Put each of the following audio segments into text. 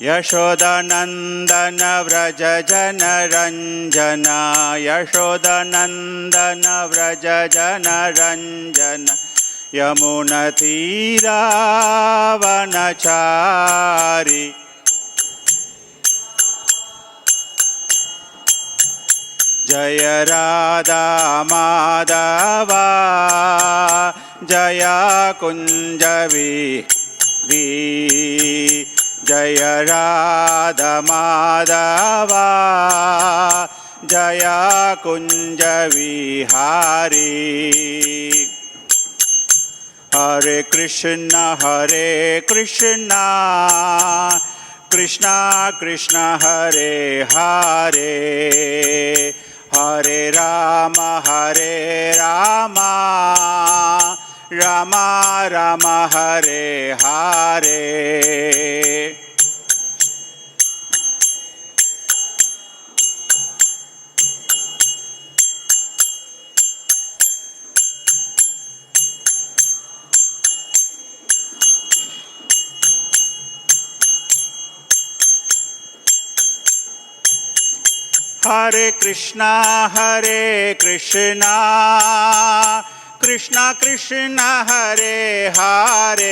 यशोदानन्दन व्रज जनरञ्जन यशोदानन्दन व्रज जनरञ्जन यमुनतीरावनचारि जय राधा माधवा जय कुञ्ज विहारी जय राधा माधवा जय कुञ्ज विहारी हरे कृष्ण कृष्ण कृष्ण हरे हरे हरे राम राम राम हरे हरे हरे कृष्णा कृष्णा कृष्णा हरे हरे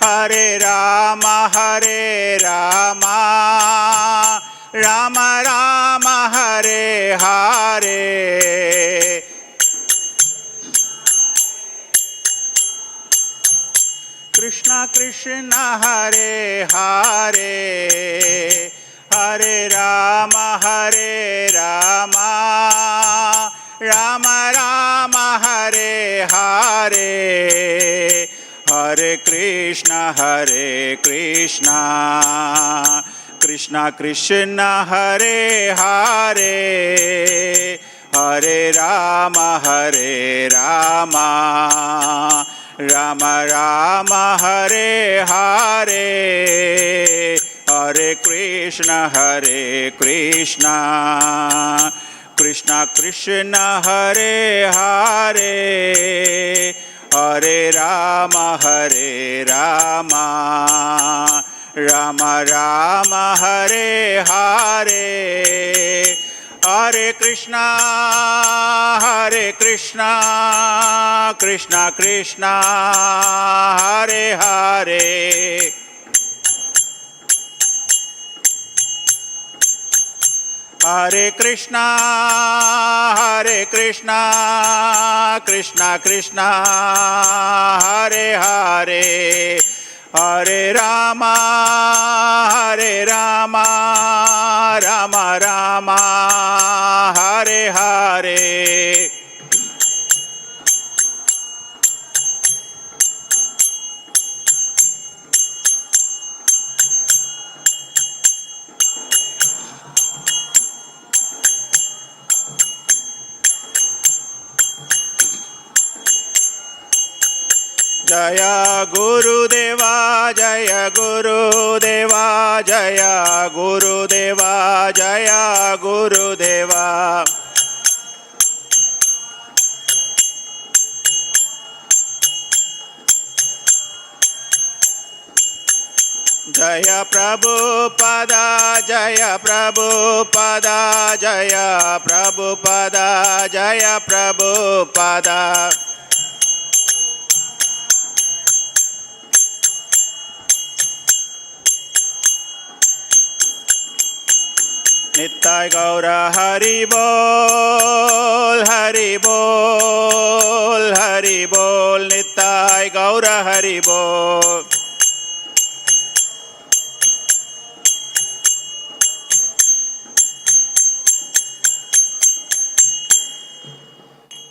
हरे राम राम राम हरे हरे कृष्णा कृष्णा हरे हरे हरे राम राम राम हरे हरे हरे कृष्णा कृष्णा कृष्णा हरे हरे हरे राम राम राम हरे हरे हरे कृष्णा कृष्णा कृष्णा हरे हरे हरे राम राम राम हरे हरे हरे कृष्णा कृष्णा कृष्णा हरे हरे हरे कृष्णा कृष्णा कृष्णा हरे हरे हरे राम राम राम हरे हरे जय गुरुदेवा जय गुरुदेवा जय गुरुदेवा जय गुरुदेवा जय प्रभुपादा जय प्रभुपादा जय प्रभुपादा जय प्रभुपादा नित्य गौर हरि बोल नित्य गौर हरि बोल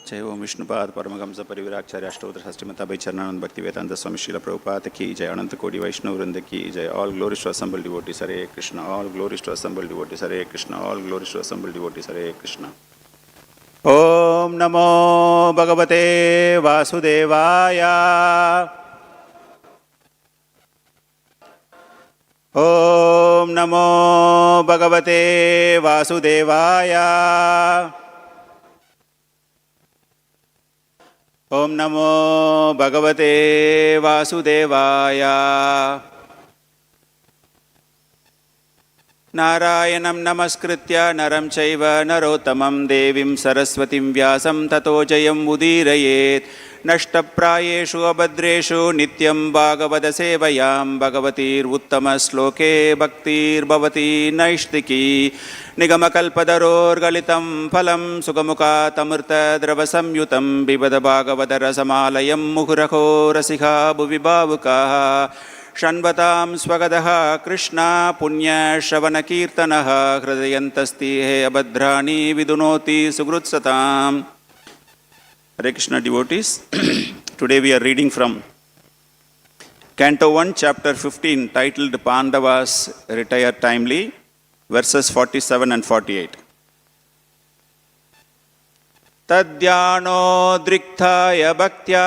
जय ओम विष्णुपाद परमहंस परिविराचार्य अष्टोत्तर षष्टिमता चरणानंद भक्ति वेदांत स्वामी श्रील प्रभुपाद की जय अनंत कोटि वैष्णव वृंद की जय all glories to assembled devotees Hare Krishna all glories to assembled devotees Hare Krishna all glories to assembled devotees Hare Krishna ओम नमो भगवते वासुदेवाय ओम नमो भगवते वासुदेवाय ओम नमो भगवते वासुदेवाय नारायणं नमस्कृत्य नरं चैव नरोत्तमं देवीं सरस्वतीं व्यासं ततो जयम् उदीरयेत्। नष्टप्रायेषु अभद्रेषु नित्यं भागवतसेवयां भगवतीर्उत्तमश्लोके भक्तिर्भवती नैष्टिकी। निगमकल्पतरोर्गलितं फलं सुगमुखातमृतद्रवसंयुतं पिबत भागवतरसमालयं मुहुरहो रसिका भुवि भावुकाः। षण्वतां स्वगतः कृष्ण पुण्यश्रवणकीर्तनः हृदयन्तस्ति हे अभद्राणि विदुनोति सुहृत्सताम्. Hare Krishna devotees, today we are reading from Canto 1, Chapter 15, titled Pandavas Retire Timely, verses 47 and 48. tad-dhyānodriktayā bhaktyā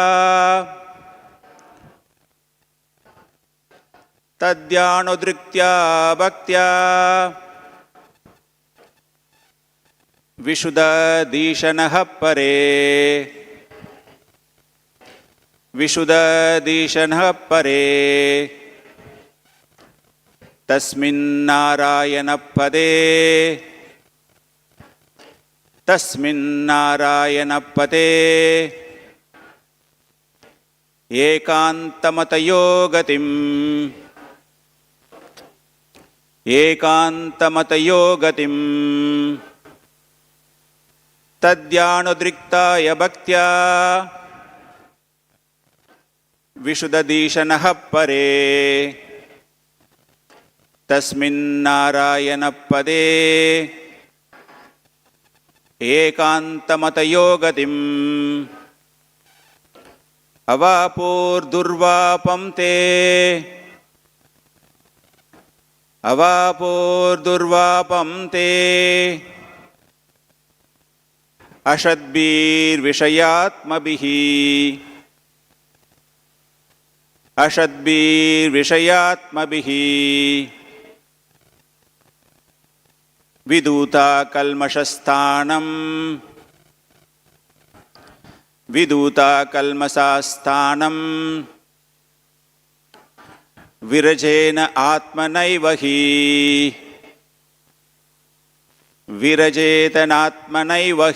tad-dhyānodriktayā bhaktyā viśuddha-dhiṣaṇāḥ pare viśuddha-dhiṣaṇāḥ pare tasmin nārāyaṇa-pade tasmin nārāyaṇa-pade ekānta-matayo gatim ekānta-matayo gatim tad-dhyānodriktayā bhaktyā viśuddha-dhiṣaṇāḥ pare tasmin nārāyaṇa-pade ekānta-matayo gatim avāpur duravāpāṁ te avāpur duravāpāṁ te asadbhir viṣayā-ātmabhiḥ asadbhir viṣayā-ātmabhiḥ vidhūta-kalmaṣā sthānaṁ vidhūta-kalmaṣā sthānaṁ virajenātmanaiva virajenātmanaiva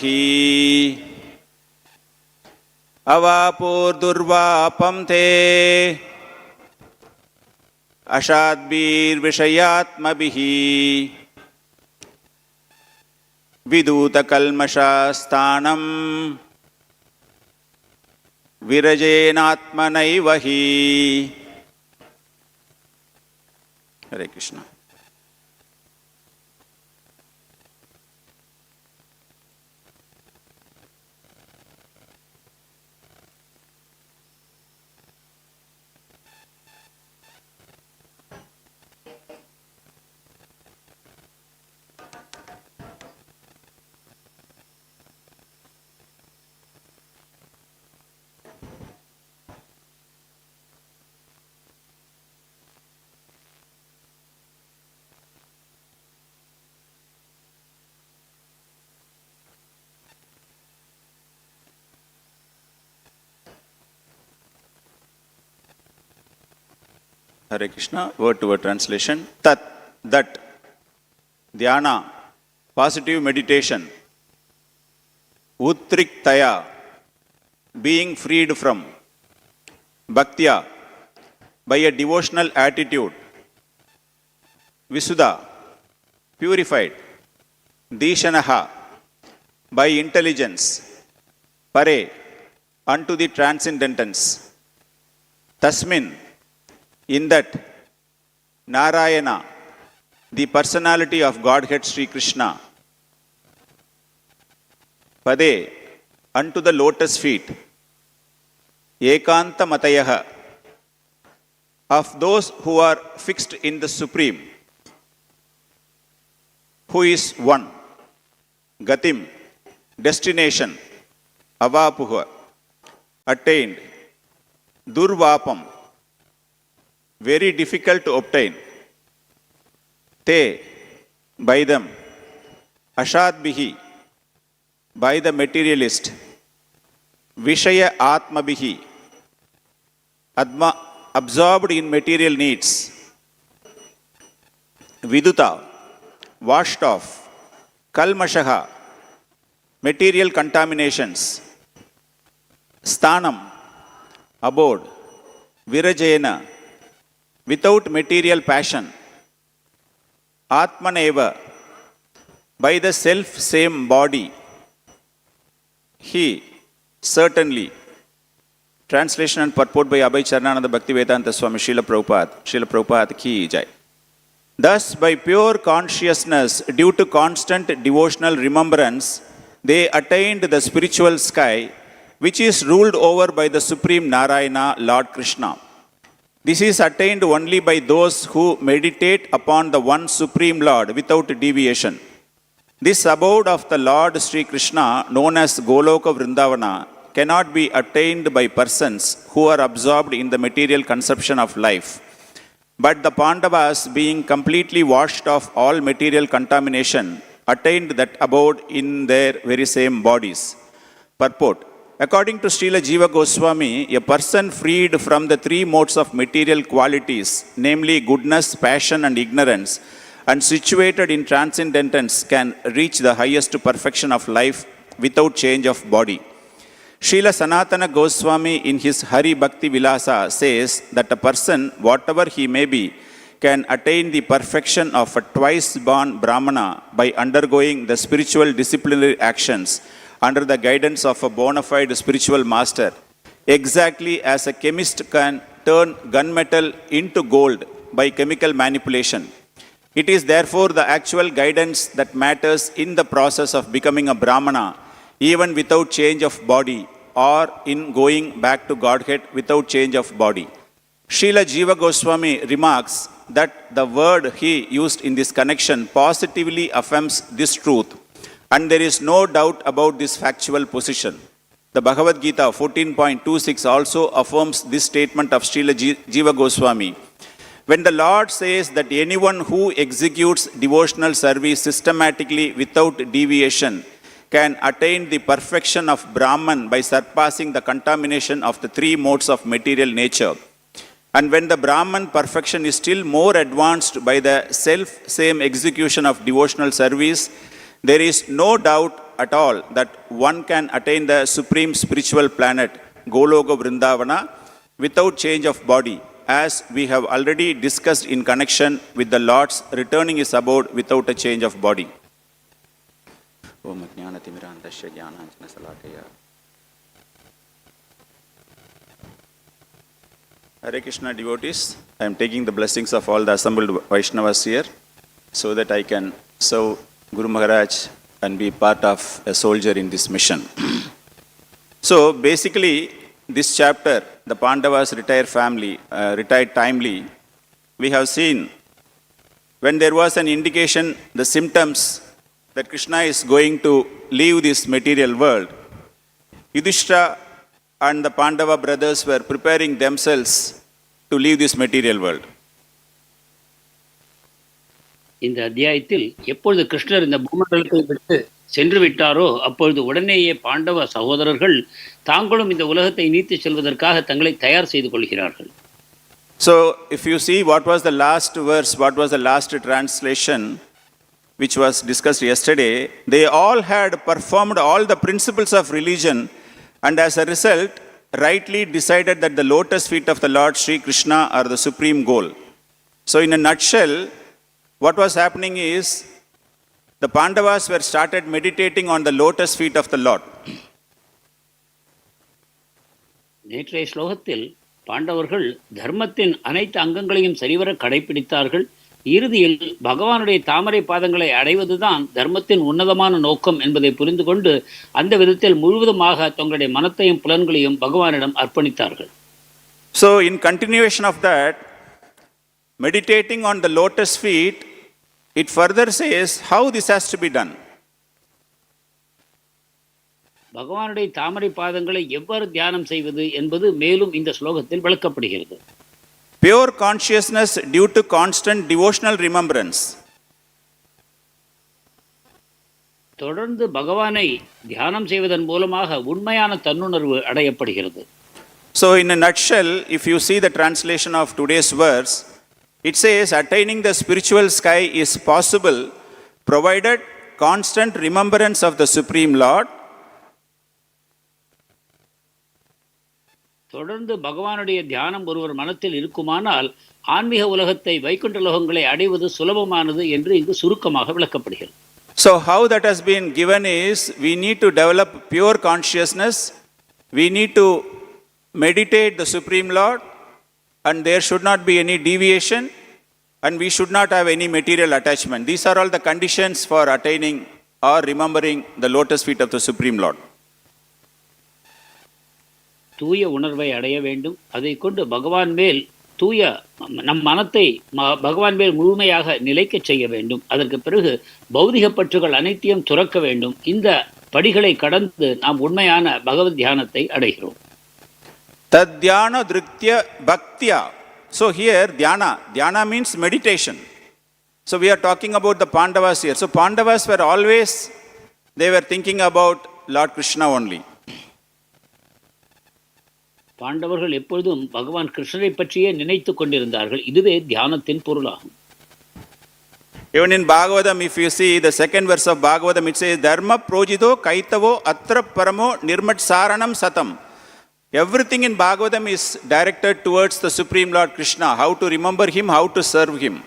avāpur duravāpāṁ te asadbhir viṣayā-ātmabhiḥ vidhūta-kalmaṣā sthānaṁ virajenātmanaiva. Hare Krishna. Hare Krishna, word to word translation. Tat, that, dhyāna, positive meditation. Utriktayā, being freed from. Bhaktyā, by a devotional attitude. Viṣuddha, purified. Dhiṣaṇāḥ, by intelligence. Pare, unto the transcendence. Tasmin, in that Nārāyaṇa, the personality of Godhead Śrī Kṛṣṇa, Pade, unto the lotus feet, ekānta-matayaḥ, of those who are fixed in the Supreme, who is one, gatim, destination, avāpur, attained, duravāpāṁ, very difficult to obtain, te, by them, asadbhir, by the materialist, viṣaya-ātmabhiḥ, absorbed in material needs, vidhūta, washed off, kalmaṣaha, material contaminations, sthānaṁ, abode, virajena, without material passion, atmanaiva, by the self same body, he certainly. Translation and purport by Abhay Charanananda Bhaktivedanta Swami Srila Prabhupada ki jai. Thus, by pure consciousness, due to constant devotional remembrance, they attained the spiritual sky, which is ruled over by the Supreme Nārāyaṇa, Lord Krishna. This is attained only by those who meditate upon the one Supreme Lord without deviation. This abode of the Lord Śrī Kṛṣṇa, known as Goloka Vrindavana, cannot be attained by persons who are absorbed in the material conception of life. But the Pandavas, being completely washed of all material contamination, attained that abode in their very same bodies. Purport. According to Srila Jiva Goswami, a person freed from the three modes of material qualities, namely goodness, passion and ignorance, and situated in transcendence can reach the highest perfection of life without change of body. Srila Sanatana Goswami in his Hari Bhakti Vilasa says that a person, whatever he may be, can attain the perfection of a twice-born Brahmana by undergoing the spiritual disciplinary actions under the guidance of a bona fide spiritual master, exactly as a chemist can turn gunmetal into gold by chemical manipulation. It is therefore the actual guidance that matters in the process of becoming a Brahmana, even without change of body, or in going back to Godhead without change of body. Srila Jiva Goswami remarks that the word he used in this connection positively affirms this truth, and there is no doubt about this factual position. The Bhagavad Gita 14.26 also affirms this statement of Srila Jiva Goswami. When the Lord says that anyone who executes devotional service systematically without deviation can attain the perfection of Brahman by surpassing the contamination of the three modes of material nature. And when the Brahman perfection is still more advanced by the self-same execution of devotional service, there is no doubt at all that one can attain the supreme spiritual planet, Goloka Vrindavana, without change of body, as we have already discussed in connection with the Lord's returning his abode without a change of body. Om Ajnānatimirandasya Jnānāñjana-salakaya. Hare Krishna devotees, I am taking the blessings of all the assembled Vaishnavas here so that I can serve Guru Maharaj and be part of a soldier in this mission. So basically, this chapter, the Pandavas retired timely, we have seen when there was an indication, the symptoms that Krishna is going to leave this material world, Yudhishthira and the Pandava brothers were preparing themselves to leave this material world. இந்த அத்தியாயத்தில் எப்பொழுது கிருஷ்ணர் இந்த பூமண்டலத்தை விட்டு சென்று விட்டாரோ அப்பொழுது உடனேயே பாண்டவ சகோதரர்கள் தாங்களும் இந்த உலகத்தை நீத்தி செல்வதற்காக தங்களை தயார் செய்து கொள்கிறார்கள். So if you see what was the last verse, what was the last translation which was discussed yesterday, they all had performed all the principles of religion and as a result rightly decided that the lotus feet of the Lord Śrī Kṛṣṇa are the supreme goal. So in a nutshell, what was happening is the Pandavas were started meditating on the lotus feet of the Lord. நேற்றைய ஸ்லோகத்தில் பாண்டவர்கள் தர்மத்தின் அனைத்து அங்கங்களையும் சரிவர கடைபிடித்தார்கள். இறுதியில் பகவானுடைய தாமரை பாதங்களை அடைவதுதான் தர்மத்தின் உன்னதமான நோக்கம் என்பதை புரிந்து கொண்டு அந்த விதத்தில் முழுவதுமாக தங்களுடைய மனத்தையும் புலன்களையும் பகவானிடம் அர்ப்பணித்தார்கள். So in continuation of that, meditating on the lotus feet, it further says how this has to be done. பகவானுடைய தாமரை பாதங்களை எவ்வாறு தியானம் செய்வது என்பது மேலும் இந்த ஸ்லோகத்தில் விளக்கப்படுகிறது. Pure consciousness due to constant devotional remembrance. தொடர்ந்து பகவானை தியானம் செய்வதன் மூலமாக உண்மையான தன்னுணர்வு அடையப்படுகிறது. So in a nutshell, if you see the translation of today's verse, it says attaining the spiritual sky is possible provided constant remembrance of the Supreme Lord, தொடர்ந்து பகவானுடைய தியானம் ஒருவர் மனத்தில் இருக்குமானால் ஆன்மீக உலகத்தை வைகுண்ட லோகங்களை அடைவது சுலபமானது என்று இங்கு சுருக்கமாக விளக்கப்படுகிறது. So how that has been given is, we need to develop pure consciousness, we need to meditate the Supreme Lord, and there should not be any deviation, and we should not have any material attachment. These are all the conditions for attaining or remembering the lotus feet of the Supreme Lord. தூய உணர்வை அடைய வேண்டும். அதை கொண்டு பகவான் மேல் தூய நம் மனத்தை பகவான் மேல் முழுமையாக நிலைக்க செய்ய வேண்டும். அதற்கு பிறகு பௌதிக பற்றுகள் அனைத்தையும் துறக்க வேண்டும். இந்த படிகளை கடந்து நாம் உண்மையான பகவத் தியானத்தை அடைகிறோம். tad-dhyānodriktayā bhaktyā. So here dhyāna means meditation. So we are talking about the Pandavas here. So Pandavas were always, they were thinking about Lord Krishna only. பாண்டவர்கள் எப்பொழுதும் பகவான் கிருஷ்ணரை பற்றியே நினைத்து கொண்டிருந்தார்கள். இதுவே தியானத்தின் பொருளாகும். Even in Bhagavatam, if you see the second verse of Bhagavatam, it says, Dharma projito kaitavo atra paramo nirmat saranam satam. Everything in Bhagavatam is directed towards the Supreme Lord Krishna, how to remember him, how to serve him.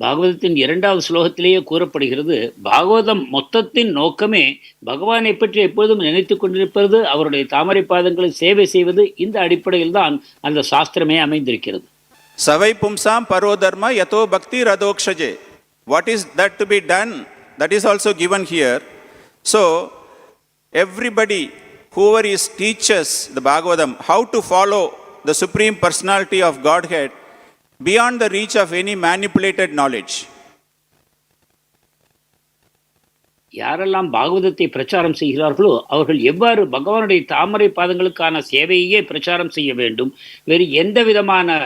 பாகவதத்தின் 2வது ஸ்லோகத்திலேயே கூறப்படுகிறது, பாகவதம் மொத்தத்தின் நோக்கமே பகவானை பற்றி எப்பொழுதும் நினைத்து கொண்டிருப்பது, அவருடைய தாமரை பாதங்களை சேவை செய்வது. இந்த அடிப்படையில் தான் அந்த சாஸ்திரமே அமைந்திருக்கிறது. Savai pumsam paro dharma yato bhakti radokshage. What is that to be done? That is also given here. So everybody, whoever is teaches the Bhagavatam, how to follow the Supreme Personality of Godhead beyond the reach of any manipulated knowledge. யாரெல்லாம் பாகவதத்தை பிரச்சாரம் செய்கிறார்களோ அவர்கள் எவ்வாறு பகவானுடைய தாமரை பாதங்களுக்கான சேவையே பிரச்சாரம் செய்ய வேண்டும், வேறு எந்த விதமான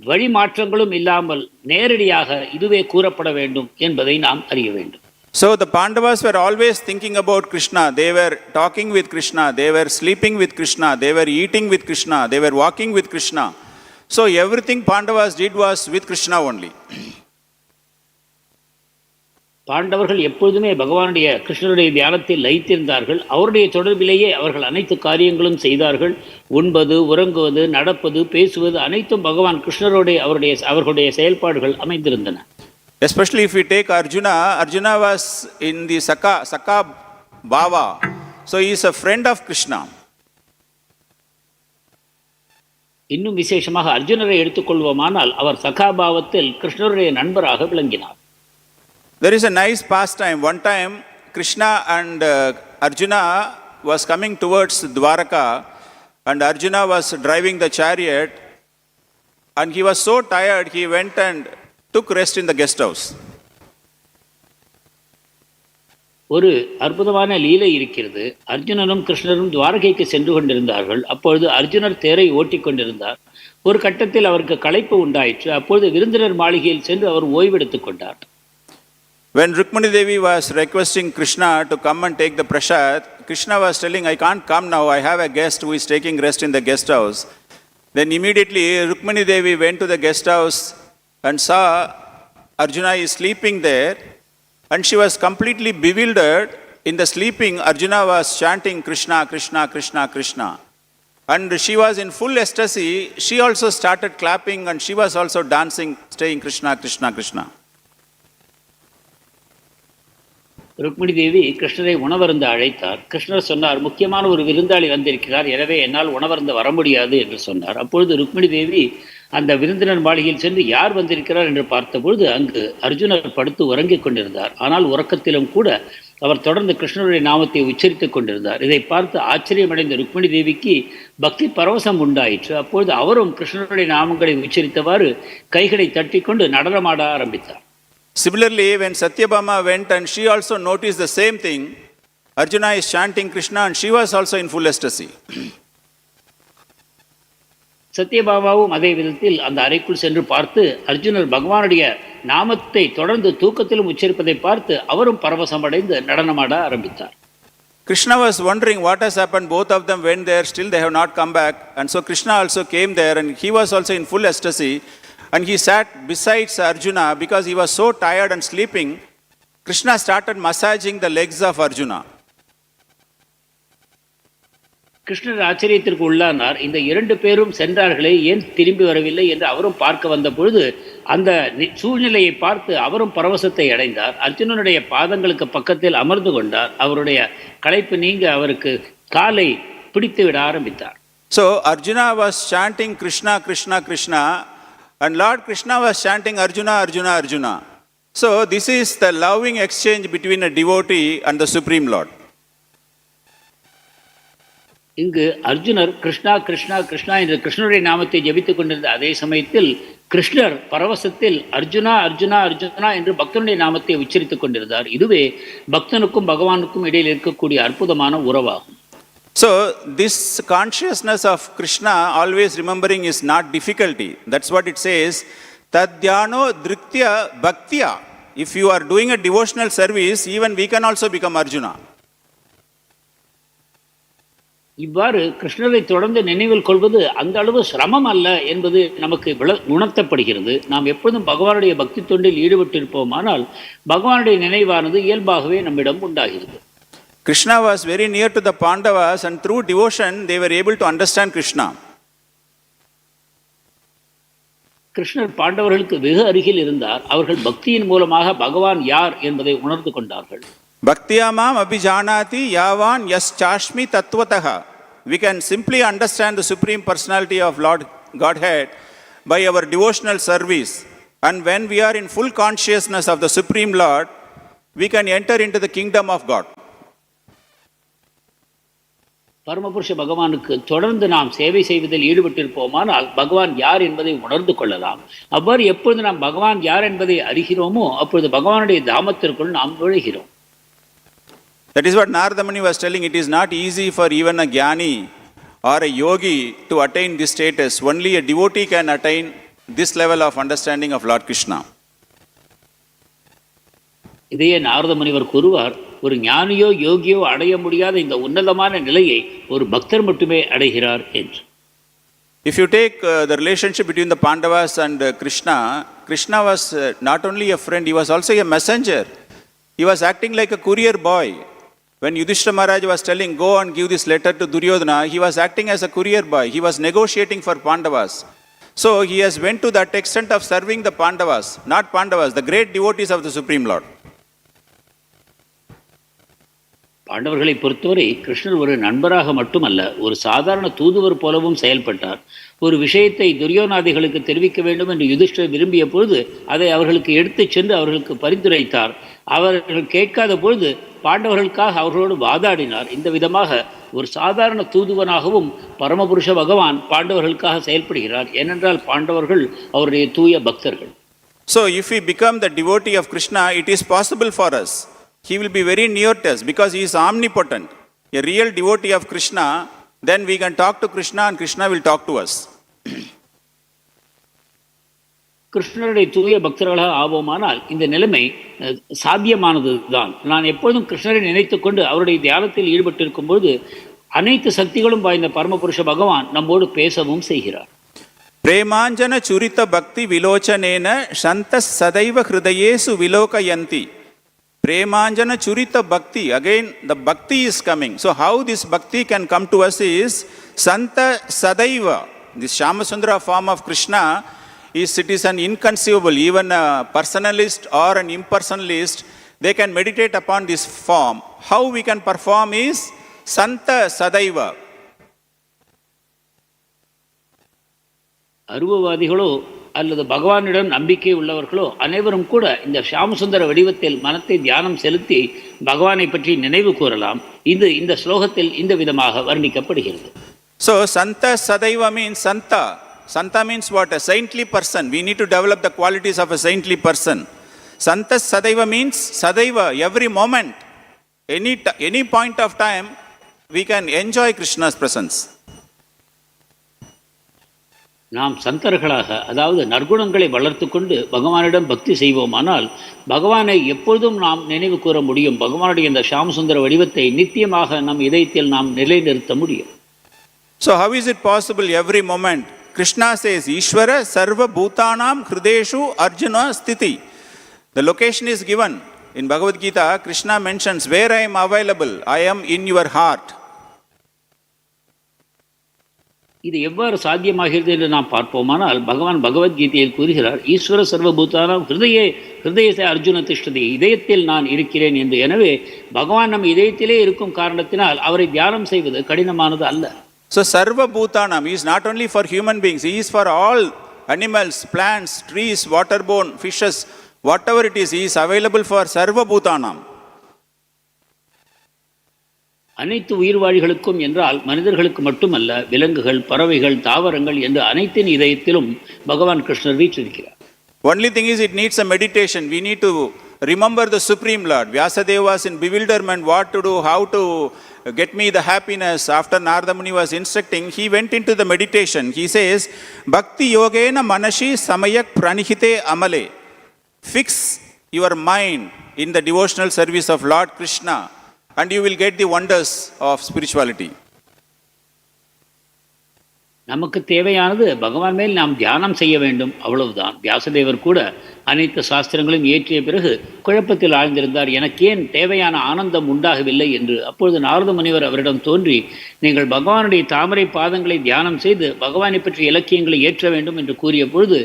வழிமாற்றங்களும் இல்லாமல் நேரடியாக இதுவே கூறப்பட வேண்டும் என்பதை நாம் அறிய வேண்டும். So the Pandavas were always thinking about Krishna. They were talking with Krishna, they were sleeping with Krishna, they were eating with Krishna, they were walking with Krishna. So everything Pandavas did was with Krishna only. பாண்டவர்கள் எப்பொழுதுமே பகவானுடைய கிருஷ்ணருடைய தியானத்தில் லயித்திருந்தார்கள். அவருடைய தொடர்பிலேயே அவர்கள் அனைத்து காரியங்களும் செய்தார்கள். உண்பது, உறங்குவது, நடப்பது, பேசுவது அனைத்தும் பகவான் கிருஷ்ணருடைய அவர்களுடைய செயல்பாடுகள் அமைந்திருந்தன. Especially if we take Arjuna, Arjuna was in the Saka Bhava. So he is a friend of Krishna. இன்னும் விசேஷமாக அர்ஜுனரை எடுத்துக்கொள்வோமானால் அவர் சகாபாவத்தில் கிருஷ்ணருடைய நண்பராக விளங்கினார். There is a nice pastime. One time Krishna and Arjuna was coming towards Dwaraka, and Arjuna was driving the chariot, and he was so tired he went and took rest in the guest house. ஒரு அற்புதமான லீலை இருக்கிறது. அர்ஜுனனும் கிருஷ்ணரும் துவாரகைக்கு சென்று கொண்டிருந்தார்கள். அப்பொழுது அர்ஜுனர் தேரை ஓட்டி கொண்டிருந்தார். ஒரு கட்டத்தில் அவருக்கு களைப்பு உண்டாயிற்று. அப்பொழுது விருந்தினர் மாளிகையில் சென்று அவர் ஓய்வெடுத்துக் கொண்டார். When Rukmani Devi was requesting Krishna to come and take the prasad, Krishna was telling, I can't come now, I have a guest who is taking rest in the guest house. Then immediately Rukmani Devi went to the guest house and saw Arjuna is sleeping there, and she was completely bewildered. In the sleeping, Arjuna was chanting Krishna, Krishna, Krishna, Krishna. And she was in full ecstasy. She also started clapping and she was also dancing, saying Krishna, Krishna, Krishna. Rukmini தேவி கிருஷ்ணரை உணவருந்த அழைத்தார். கிருஷ்ணர் சொன்னார், முக்கியமான ஒரு விருந்தாளி வந்திருக்கிறார், எனவே என்னால் உணவருந்த வர முடியாது என்று சொன்னார். அப்பொழுது ருக்மிணி தேவி அந்த விருந்தினர் மாளிகையில் சென்று யார் வந்திருக்கிறார் என்று பார்த்தபொழுது அங்கு அர்ஜுனர் படுத்து உறங்கிக் கொண்டிருந்தார். ஆனால் உறக்கத்திலும் கூட அவர் தொடர்ந்து கிருஷ்ணருடைய நாமத்தை உச்சரித்துக் கொண்டிருந்தார். இதை பார்த்து ஆச்சரியமடைந்த ருக்மிணி தேவிக்கு பக்தி பரவசம் உண்டாயிற்று. அப்பொழுது அவரும் கிருஷ்ணருடைய நாமங்களை உச்சரித்தவாறு கைகளை தட்டிக்கொண்டு நடனமாட ஆரம்பித்தார். Similarly, when Satyabhama went and she also noticed the same thing, Arjuna is chanting Krishna and she was also in full ecstasy. சத்யபாமாவும் அதே விதத்தில் அந்த அறைக்குள் சென்று பார்த்து அர்ஜுனர் பகவானுடைய நாமத்தை தொடர்ந்து தூக்கத்திலும் உச்சரிப்பதை பார்த்து அவரும் பரவசமடைந்து நடனமாட ஆரம்பித்தார். Krishna was wondering what has happened. Both of them went there, still they have not come back. And so Krishna also came there and he was also in full ecstasy. and he sat besides Arjuna because he was so tired and sleeping. Krishna started massaging the legs of Arjuna. கிருஷ்ணர் ஆச்சரியத்திற்கு உள்ளானார். இந்த 2 பேரும் சென்றார்களே, ஏன் திரும்பி வரவில்லை என்று அவரும் பார்க்க வந்த பொழுது அந்த சூழ்நிலையை பார்த்து அவரும் பரவசத்தை அடைந்தார். அர்ஜுனனுடைய பாதங்களுக்கு பக்கத்தில் அமர்ந்து கொண்டார். அவருடைய களைப்பு நீங்க அவருக்கு காலை பிடித்து விட ஆரம்பித்தார். So Arjuna was chanting Krishna, Krishna, Krishna, and Lord Krishna was chanting Arjuna, Arjuna, Arjuna. So this is the loving exchange between a devotee and the Supreme Lord. இங்கு அர்ஜுனர் கிருஷ்ணா கிருஷ்ணா கிருஷ்ணா என்ற கிருஷ்ணருடைய நாமத்தை ஜபித்துக் கொண்டிருந்த அதே சமயத்தில் கிருஷ்ணர் பரவசத்தில் அர்ஜுனா அர்ஜுனா அர்ஜுனா என்று பக்தனுடைய நாமத்தை உச்சரித்துக் கொண்டிருந்தார். இதுவே பக்தனுக்கும் பகவானுக்கும் இடையில் இருக்கக்கூடிய அற்புதமான உறவாகும். So this consciousness of Krishna always remembering is not difficulty. That's what it says, tad-dhyānodriktayā bhaktyā. If you are doing a devotional service, even we can also become Arjuna. இவ்வாறு கிருஷ்ணரை தொடர்ந்து நினைவில் கொள்வது அந்த அளவு சிரமம் அல்ல என்பது நமக்கு உணர்த்தப்படுகிறது. நாம் எப்பொழுதும் பகவானுடைய பக்தி தொண்டில் ஈடுபட்டிருப்போமானால் பகவானுடைய நினைவானது இயல்பாகவே நம்மிடம் உண்டாகிறது. Krishna was very near to the Pandavas, and through devotion they were able to understand Krishna. கிருஷ்ணர் பாண்டவர்களுக்கு வெகு அருகில் இருந்தார். அவர்கள் பக்தியின் மூலமாக பகவான் யார் என்பதை உணர்ந்து கொண்டார்கள். bhaktyā māṁ abhijanāti yāvān yaschāsmi tattvataḥ. We can simply understand the Supreme Personality of Lord Godhead by our devotional service. And when we are in full consciousness of the Supreme Lord, we can enter into the kingdom of God. பரமபுருஷ பகவானுக்கு தொடர்ந்து நாம் சேவை செய்வதில் ஈடுபட்டிருப்போமானால் பகவான் யார் என்பதை உணர்ந்து கொள்ளலாம். அவ்வாறு எப்பொழுது நாம் பகவான் யார் என்பதை அறிகிறோமோ அப்பொழுது பகவானுடைய தாமத்திற்குள் நாம் நுழைகிறோம். That is what Narada Muni was telling. It is not easy for even a jnani or a yogi to attain this status. Only a devotee can attain this level of understanding of Lord Krishna. இதையே நாரத முனிவர் கூறுவார், ஒரு ஞானியோ யோகியோ அடைய முடியாத இந்த உன்னதமான நிலையை ஒரு பக்தர் மட்டுமே அடைகிறார் என்று. If you take the relationship between the Pandavas and Krishna, Krishna was not only a friend, he was also a messenger. He was acting like a courier boy. When Yudhishthira Maharaj was telling, go and give this letter to Duryodhana, he was acting as a courier boy. He was negotiating for Pandavas. So he has went to that extent of serving the Pandavas, not Pandavas, the great devotees of the Supreme Lord. பாண்டவர்களை பொறுத்தவரை கிருஷ்ணர் ஒரு நண்பராக மட்டுமல்ல, ஒரு சாதாரண தூதுவர் போலவும் செயல்பட்டார். ஒரு விஷயத்தை துரியோதனாதிகளுக்கு தெரிவிக்க வேண்டும் என்று யுதிஷ்டர் விரும்பிய பொழுது அதை அவர்களுக்கு எடுத்துச் சென்று அவர்களுக்கு பரிந்துரைத்தார். அவர்கள் கேட்காத பொழுது பாண்டவர்களுக்காக அவர்களோடு வாதாடினார். இந்த விதமாக ஒரு சாதாரண தூதுவனாகவும் பரமபுருஷ பகவான் பாண்டவர்களுக்காக செயல்படுகிறார். ஏனென்றால் பாண்டவர்கள் அவருடைய தூய பக்தர்கள். So if we become the devotee of Krishna, it is possible for us. He will be very near to us because he is omnipotent. A real devotee of Krishna, then we can talk to Krishna and Krishna will talk to us. கிருஷ்ணருடைய தூய பக்தர்களாக ஆவோமானால் இந்த நிலைமை சாத்தியமானது தான். நான் எப்பொழுதும் கிருஷ்ணரை நினைத்து கொண்டு அவருடைய தியானத்தில் ஈடுபட்டிருக்கும் பொழுது அனைத்து சக்திகளும் வாய்ந்த பரமபுருஷ பகவான் நம்மோடு பேசவும் செய்கிறார். பிரேமாஞ்சன சுரித பக்தி விலோச்சனேன சந்த சதைவ ஹிருதயேசு விலோகயந்தி. Premanjana Churita Bhakti, again the Bhakti is coming. So how this Bhakti can come to us is Santa Sadaiva. This Shyamasundara form of Krishna it is an inconceivable. Even a personalist or an impersonalist, they can meditate upon this form. How we can perform is Santa Sadaiva. அருவவாதிகளோ அல்லது பகவானிடம் நம்பிக்கை உள்ளவர்களோ அனைவரும் கூட இந்த ஷியாமசுந்தர வடிவத்தில் மனத்தை தியானம் செலுத்தி பகவானை பற்றி நினைவு கூறலாம். இது இந்த ஸ்லோகத்தில் இந்த விதமாக வர்ணிக்கப்படுகிறது. So Santa Sadaiva means Santa. Santa means what? A saintly person. We need to develop the qualities of a saintly person. Santa Sadaiva means Sadaiva, every moment, any point of time, we can enjoy Krishna's presence. நாம் சந்தர்களாக, அதாவது நற்குணங்களை வளர்த்து கொண்டு பகவானிடம் பக்தி செய்வோமானால் பகவானை எப்பொழுதும் நாம் நினைவு கூற முடியும். பகவானுடைய இந்த ஷியாமசுந்தர வடிவத்தை நித்தியமாக நம் இதயத்தில் நாம் நிலைநிறுத்த முடியும். So how is it possible every moment Krishna says, Ishvara sarva bhutanam hrideshu arjuna sthiti. The location is given. In Bhagavad Gita, Krishna mentions where I am available. I am in your heart. இது எவ்வாறு சாத்தியமாகிறது என்று நாம் பார்ப்போமானால் பகவான் பகவத்கீதையில் கூறுகிறார், ஈஸ்வர சர்வபூதானாம் ஹிருதயத்தை அர்ஜுன திஷ்டதி, இதயத்தில் நான் இருக்கிறேன் என்று. எனவே பகவான் நம் இதயத்திலே இருக்கும் காரணத்தினால் அவரை தியானம் செய்வது கடினமானது அல்ல. So sarva bhutanam, he is not only for human beings, he is for all animals, plants, trees, waterborne, fishes, whatever it is, he is available for sarva bhutanam. அனைத்து உயிர்வாழிகளுக்கும் என்றால் மனிதர்களுக்கு மட்டுமல்ல, விலங்குகள், பறவைகள், தாவரங்கள் என்று அனைத்தின் இதயத்திலும் பகவான் கிருஷ்ணர் வீற்றிருக்கிறார். Only thing is, it needs a meditation. We need to remember the Supreme Lord. Vyasadeva was in bewilderment, what to do, how to get me the happiness. After Narada Muni was instructing, he went into the meditation. He says, bhakti yogena manashi samayak pranihite amale. Fix your mind in the devotional service of Lord Krishna, and you will get the wonders of spirituality. நமக்கு தேவையானது பகவான் மேல் நாம் தியானம் செய்ய வேண்டும், அவ்வளவுதான். வியாசதேவர் கூட அனைத்து சாஸ்திரங்களையும் ஏற்றிய பிறகு குழப்பத்தில் ஆழ்ந்திருந்தார். எனக்கு ஏன் தேவையான ஆனந்தம் உண்டாகவில்லை என்று. அப்பொழுது நாரத முனிவர் அவரிடம் தோன்றி, நீங்கள் பகவானுடைய தாமரை பாதங்களை தியானம் செய்து பகவானை பற்றிய இலக்கியங்களை ஏற்ற வேண்டும் என்று கூறிய பொழுது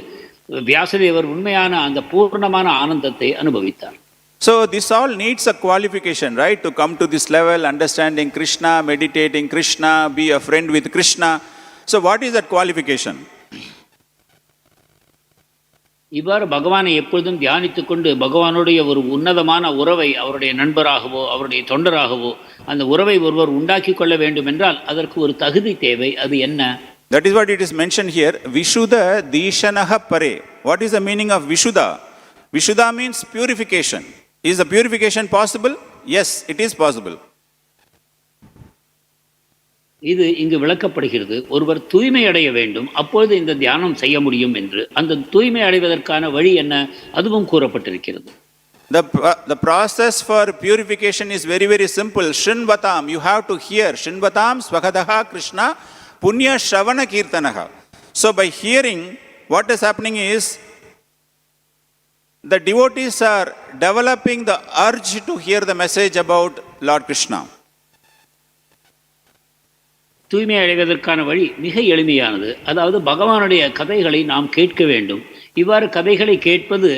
வியாசதேவர் உண்மையான அந்த பூர்ணமான ஆனந்தத்தை அனுபவித்தார். So this all needs a qualification, right? To come to this level, understanding Krishna, meditating Krishna, be a friend with Krishna. So what is that qualification? இவ்வாறு பகவானை எப்பொழுதும் தியானித்துக் கொண்டு பகவானுடைய ஒரு உன்னதமான உறவை அவருடைய நண்பராகவோ அவருடைய தொண்டராகவோ அந்த உறவை ஒருவர் உண்டாக்கி கொள்ள வேண்டும் என்றால் அதற்கு ஒரு தகுதி தேவை. அது என்ன? That is what it is mentioned here. viśuddha-dhiṣaṇāḥ pare. What is the meaning of viśuddha? Viśuddha means purification. Is the purification possible? Yes, it is possible. இது இங்கு விளக்கப்படுகிறது. ஒருவர் தூய்மை அடைய வேண்டும், அப்பொழுது இந்த தியானம் செய்ய முடியும் என்று. அந்த தூய்மை அடைவதற்கான வழி என்ன, அதுவும் கூறப்பட்டிருக்கிறது. The process for purification is very, very simple. Shrinvatam, you have to hear. Shrinvatam svagadaha Krishna punya shravana kirtanaha. So by hearing, what is happening is, the devotees are developing the urge to hear the message about Lord Krishna. தூய்மை அடைவதற்கான வழி மிக எளிமையானது. அதாவது பகவானுடைய கதைகளை நாம் கேட்க வேண்டும். இவ்வாறு கதைகளை கேட்பது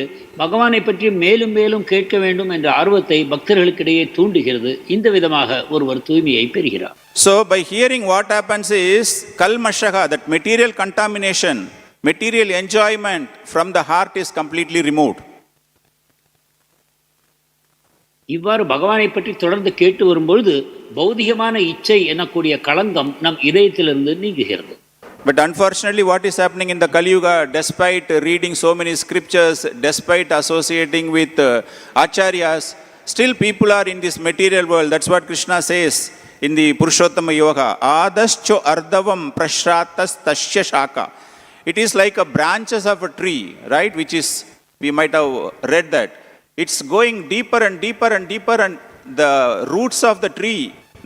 பகவானை பற்றி மேலும் மேலும் கேட்க வேண்டும் என்ற ஆர்வத்தை பக்தர்களுக்கிடையே தூண்டுகிறது. இந்த விதமாக ஒருவர் தூய்மையை பெறுகிறார். So by hearing, what happens is kalmaṣha, that material contamination, material enjoyment from the heart is completely removed. இவ்வாறு பகவானை பற்றி தொடர்ந்து கேட்டு வரும்பொழுது பௌதிகமான இச்சை எனக்கூடிய களங்கம் நம் இதயத்திலிருந்து நீங்குகிறது. But unfortunately, what is happening in the Kali Yuga, despite reading so many scriptures, despite associating with acharyas, still people are in this material world. That's what Krishna says in the Purushottama Yoga. Ādascho ardavam prashratas tasya shaka. It is like a branches of a tree, right? Which is, we might have read that. It's going deeper and deeper and deeper, and the roots of the tree,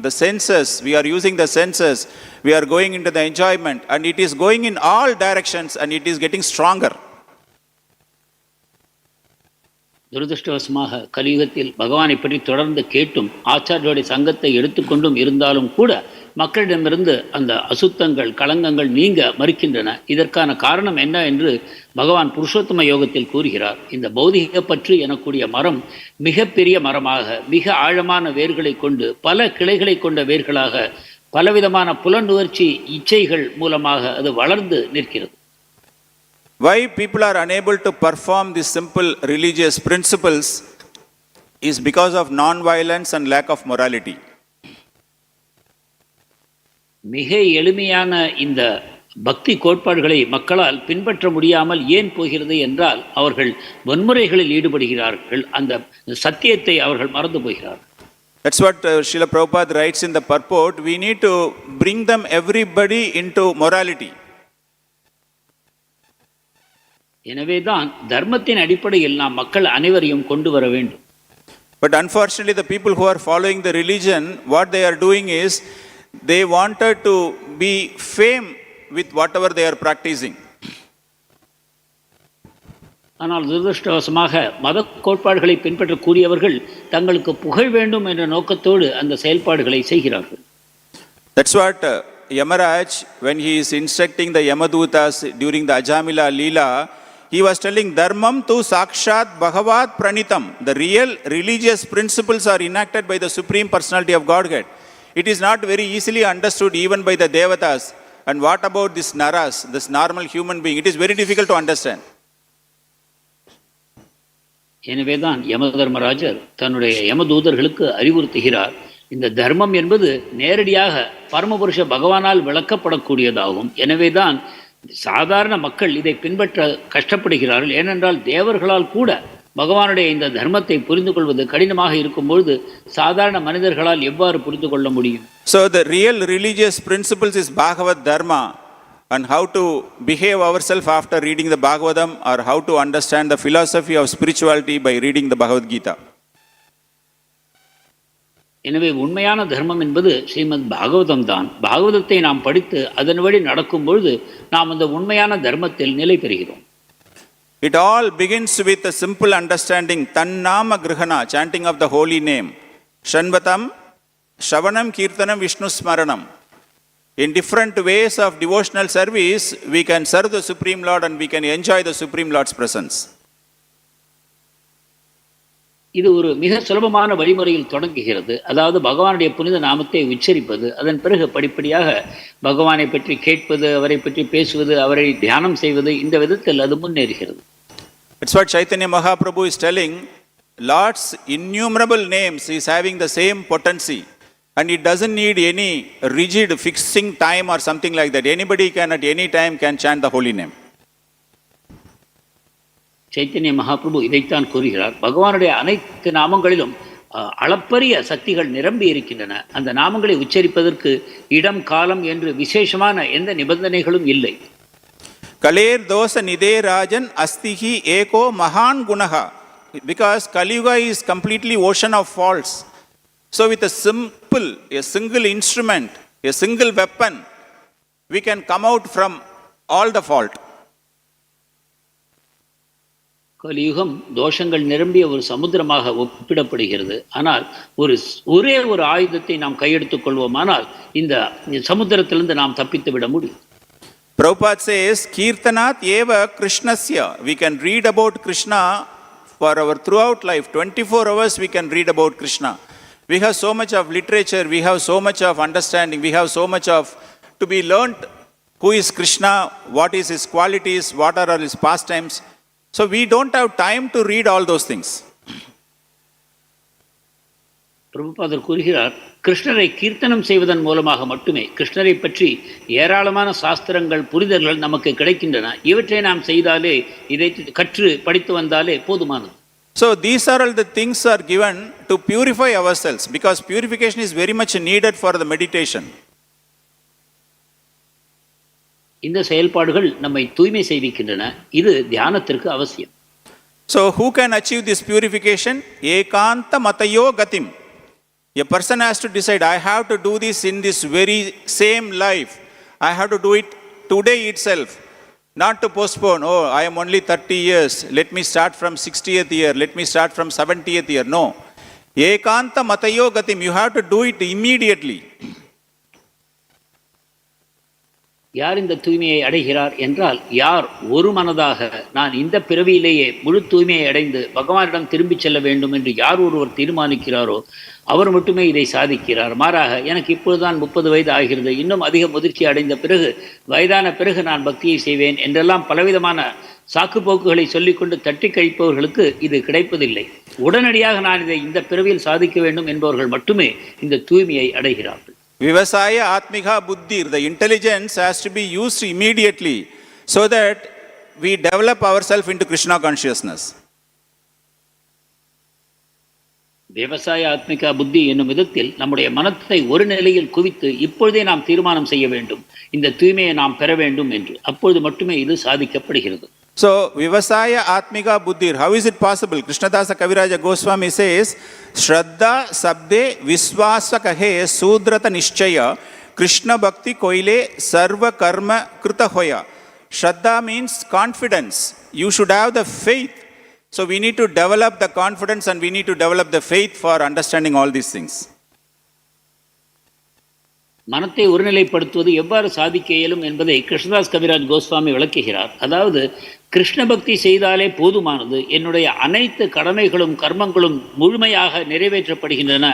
the senses, we are using the senses, we are going into the enjoyment, and it is going in all directions and it is getting stronger. துரதிருஷ்டவசமாக கலியுகத்தில் பகவானை பற்றி தொடர்ந்து கேட்டும் ஆச்சாரியோடைய சங்கத்தை எடுத்துக்கொண்டும் இருந்தாலும் கூட மக்களிடமிருந்து அந்த அசுத்தங்கள் களங்கங்கள் நீங்க மறுக்கின்றன. இதற்கான காரணம் என்ன என்று பகவான் புருஷோத்தம யோகத்தில் கூறுகிறார். இந்த பௌதிக பற்று எனக்கூடிய மரம் மிகப்பெரிய மரமாக, மிக ஆழமான வேர்களை கொண்டு, பல கிளைகளை கொண்ட வேர்களாக, பலவிதமான புலனுணர்ச்சி இச்சைகள் மூலமாக அது வளர்ந்து நிற்கிறது. Why people are unable to perform these simple religious principles is because of non-violence and lack of morality. மிக எளிமையான இந்த பக்தி கோட்பாடுகளை மக்களால் பின்பற்ற முடியாமல் ஏன் போகிறது என்றால் அவர்கள் வன்முறைகளில் ஈடுபடுகிறார்கள். அந்த சத்தியத்தை அவர்கள் மறந்து போகிறார்கள். That's what Srila Prabhupada writes in the purport. We need to bring them everybody into morality. எனவேதான் தர்மத்தின் அடிப்படையில் நாம் மக்கள் அனைவரையும் கொண்டு வர வேண்டும். But unfortunately, the people who are following the religion, what they are doing is, they wanted to be fame with whatever they are practicing. ஆனால் துரதிருஷ்டவசமாக மத கோட்பாடுகளை பின்பற்றக்கூடியவர்கள் தங்களுக்கு புகழ் வேண்டும் என்ற நோக்கத்தோடு அந்த செயல்பாடுகளை செய்கிறார்கள். That's what Yamaraj, when he is instructing the Yamadutas during the Ajamila Leela, he was telling dharmam tu sakshat bhagavat pranitam. The real religious principles are enacted by the Supreme Personality of Godhead. It is not very easily understood even by the Devatas. And what about this naras, this normal human being? It is very difficult to understand. எனவேதான் யமதர்மராஜர் தன்னுடைய யமதூதர்களுக்கு அறிவுறுத்துகிறார், இந்த தர்மம் என்பது நேரடியாக பரமபுருஷ பகவானால் விளக்கப்படக்கூடியதாகும். எனவேதான் சாதாரண மக்கள் இதை பின்பற்ற கஷ்டப்படுகிறார்கள். ஏனென்றால் தேவர்களால் கூட பகவானுடைய இந்த தர்மத்தை புரிந்து கொள்வது கடினமாக இருக்கும்பொழுது சாதாரண மனிதர்களால் எவ்வாறு புரிந்து கொள்ள முடியும்? So the real religious principles is Bhagavad Dharma, and how to behave ourselves after reading the Bhagavatam, or how to understand the philosophy of spirituality by reading the Bhagavad Gita. எனவே உண்மையான தர்மம் என்பது ஸ்ரீமத் பாகவதம் தான். பாகவதத்தை நாம் படித்து அதன் வழி நடக்கும் பொழுது நாம் அந்த உண்மையான தர்மத்தில் நிலை பெறுகிறோம். It all begins with a simple understanding, tannama grihana, chanting of the holy name, shanvatam, shavanam, kirtanam, vishnu smaranam. In different ways of devotional service, we can serve the Supreme Lord and we can enjoy the Supreme Lord's presence. இது ஒரு மிக சுலபமான வழிமுறையில் தொடங்குகிறது. அதாவது பகவானுடைய புனித நாமத்தை உச்சரிப்பது, அதன் பிறகு படிப்படியாக பகவானை பற்றி கேட்பது, அவரை பற்றி பேசுவது, அவரை தியானம் செய்வது, இந்த விதத்தில் அது முன்னேறுகிறது. It's what Chaitanya Mahaprabhu is telling. Lord's innumerable names is having the same potency, and it doesn't need any rigid fixing time or something like that. Anybody can at any time can chant the holy name. Chaitanya Mahaprabhu இதைத்தான் கூறுகிறார். பகவானுடைய அனைத்து நாமங்களிலும் அளப்பரிய சக்திகள் நிரம்பி இருக்கின்றன. அந்த நாமங்களை உச்சரிப்பதற்கு இடம் காலம் என்று விசேஷமான எந்த நிபந்தனைகளும் இல்லை. கலேர் தோஷ நிதே ராஜன் அஸ்திஹி ஏகோ மகான் குணஹா, because Kali-yuga is completely ocean of faults. So with a single instrument, a single weapon, we can come out from all the fault. கலியுகம் தோஷங்கள் நிரம்பிய ஒரு சமுத்திரமாக ஒப்பிடப்படுகிறது. ஆனால் ஒரே ஒரு ஆயுதத்தை நாம் கையெடுத்துக் கொள்வோமானால் இந்த சமுத்திரத்திலிருந்து நாம் தப்பித்து விட முடியும். Prabhupada says, Kirtanat eva Krishnasya. We can read about Krishna for our throughout life. 24 hours we can read about Krishna. We have so much of literature, we have so much of understanding, we have so much of to be learnt. Who is Krishna? What is his qualities? What are all his pastimes? So we don't have time to read all those things. பிரபுபாதர் கூறுகிறார், கிருஷ்ணரை கீர்த்தனம் செய்வதன் மூலமாக மட்டுமே கிருஷ்ணரை பற்றி ஏராளமான சாஸ்திரங்கள் புரிதல்கள் நமக்கு கிடைக்கின்றன. இவற்றை நாம் செய்தாலே, இதை கற்று படித்து வந்தாலே போதுமானது. So these are all the things are given to purify ourselves, because purification is very much needed for the meditation. இந்த செயல்பாடுகள் நம்மை தூய்மை செய்விக்கின்றன. இது தியானத்திற்கு அவசியம். So who can achieve this purification? Ekānta-matayo gatim. A person has to decide, I have to do this in this very same life. I have to do it today itself. Not to postpone, oh, I am only 30 years. Let me start from 60th year. Let me start from 70th year. No. Ekānta-matayo gatim. You have to do it immediately. யார் இந்த தூய்மையை அடைகிறார் என்றால், யார் ஒரு மனதாக நான் இந்த பிறவியிலேயே முழு தூய்மையை அடைந்து பகவானிடம் திரும்பி செல்ல வேண்டும் என்று யார் ஒருவர் தீர்மானிக்கிறாரோ அவர் மட்டுமே இதை சாதிக்கிறார். மாறாக எனக்கு இப்பொழுதுதான் 30 வயது ஆகிறது, இன்னும் அதிக முதிர்ச்சி அடைந்த பிறகு, வயதான பிறகு நான் பக்தியை செய்வேன் என்றெல்லாம் பலவிதமான சாக்கு போக்குகளை சொல்லிக்கொண்டு தட்டி கழிப்பவர்களுக்கு இது கிடைப்பதில்லை. உடனடியாக நான் இதை இந்த பிறவியில் சாதிக்க வேண்டும் என்பவர்கள் மட்டுமே இந்த தூய்மையை அடைகிறார்கள். Viṣaya-ātmabhiḥ buddhir, the intelligence has to be used immediately so that we develop ourselves into Krishna consciousness. விவசாய-ஆத்மிகா புத்தி என்னும் விதத்தில் நம்முடைய மனத்தை ஒரு நிலையில் குவித்து இப்பொழுதே நாம் தீர்மானம் செய்ய வேண்டும், இந்த தூய்மையை நாம் பெற வேண்டும் என்று. அப்பொழுது மட்டுமே இது சாதிக்கப்படுகிறது. So, Viṣaya-ātmabhiḥ buddhir, how is it possible? Krishnadasa Kaviraja Goswami says, Shraddha sabde visvasa kahe sudrata nishchaya Krishna bhakti koile sarva karma krita hoya. Shraddha means confidence. You should have the faith. So we need to develop the confidence and we need to develop the faith for understanding all these things. மனத்தை ஒருநிலைப்படுத்துவது எவ்வாறு சாதிக்க இயலும் என்பதை கிருஷ்ணதாஸ் கவிராஜ் கோஸ்வாமி விளக்குகிறார். அதாவது கிருஷ்ண பக்தி செய்தாலே போதுமானது, என்னுடைய அனைத்து கடமைகளும் கர்மங்களும் முழுமையாக நிறைவேற்றப்படுகின்றன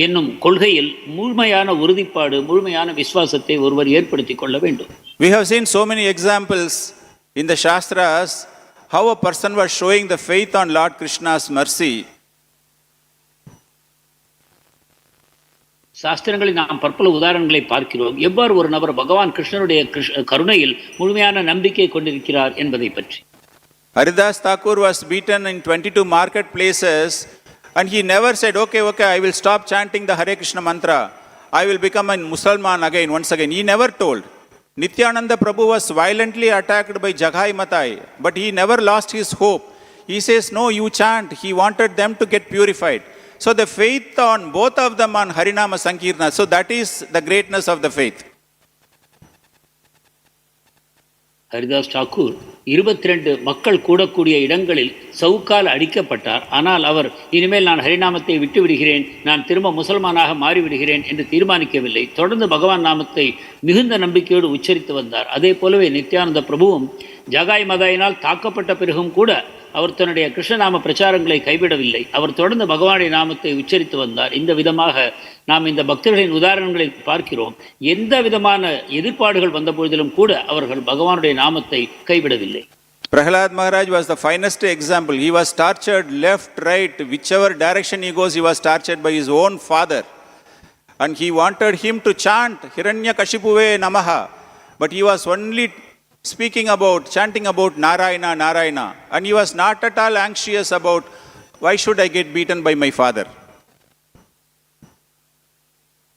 என்னும் கொள்கையில் முழுமையான உறுதிப்பாடு, முழுமையான விசுவாசத்தை ஒருவர் ஏற்படுத்திக் கொள்ள வேண்டும். We have seen so many examples in the Shastras how a person was showing the faith on Lord Krishna's mercy. சாஸ்திரங்களில் நாம் பற்பல உதாரணங்களை பார்க்கிறோம், எவ்வாறு ஒரு நபர் பகவான் கிருஷ்ணனுடைய கருணையில் முழுமையான நம்பிக்கை கொண்டிருக்கிறார் என்பதை பற்றி. Haridas Thakur was beaten in 22 marketplaces and he never said, okay, I will stop chanting the Hare Krishna mantra, I will become a Musliman again, once again. He never told. Nityananda Prabhu was violently attacked by Jagai-Matai, but he never lost his hope. He says, no, you chant. He wanted them to get purified. So the faith on both of them on Harinama Sankirtana, so that is the greatness of the faith. Haridas Thakur 22 மக்கள் கூடக்கூடிய இடங்களில் சவுக்கால் அடிக்கப்பட்டார். ஆனால் அவர் இனிமேல் நான் ஹரிநாமத்தை விட்டு விடுகிறேன், நான் திரும்ப முசல்மானாக மாறிவிடுகிறேன் என்று தீர்மானிக்கவில்லை. தொடர்ந்து பகவான் நாமத்தை மிகுந்த நம்பிக்கையோடு உச்சரித்து வந்தார். அதே போலவே நித்யானந்த பிரபுவும் ஜகாய் மதாயினால் தாக்கப்பட்ட பிறகும் கூட அவர் தன்னுடைய கிருஷ்ணநாம பிரச்சாரங்களை கைவிடவில்லை. அவர் தொடர்ந்து பகவானுடைய நாமத்தை உச்சரித்து வந்தார். இந்த விதமாக நாம் இந்த பக்தர்களின் உதாரணங்களை பார்க்கிறோம். எந்த விதமான எதிர்ப்பாடுகள் வந்த பொழுதிலும் கூட அவர்கள் பகவானுடைய நாமத்தை கைவிடவில்லை. Prahlad Maharaj was the finest example. He was tortured left, right, whichever direction he goes, he was tortured by his own father. And he wanted him to chant Hiranyakashipuve Namaha. But he was only chanting about Nārāyaṇa. And he was not at all anxious about why should I get beaten by my father.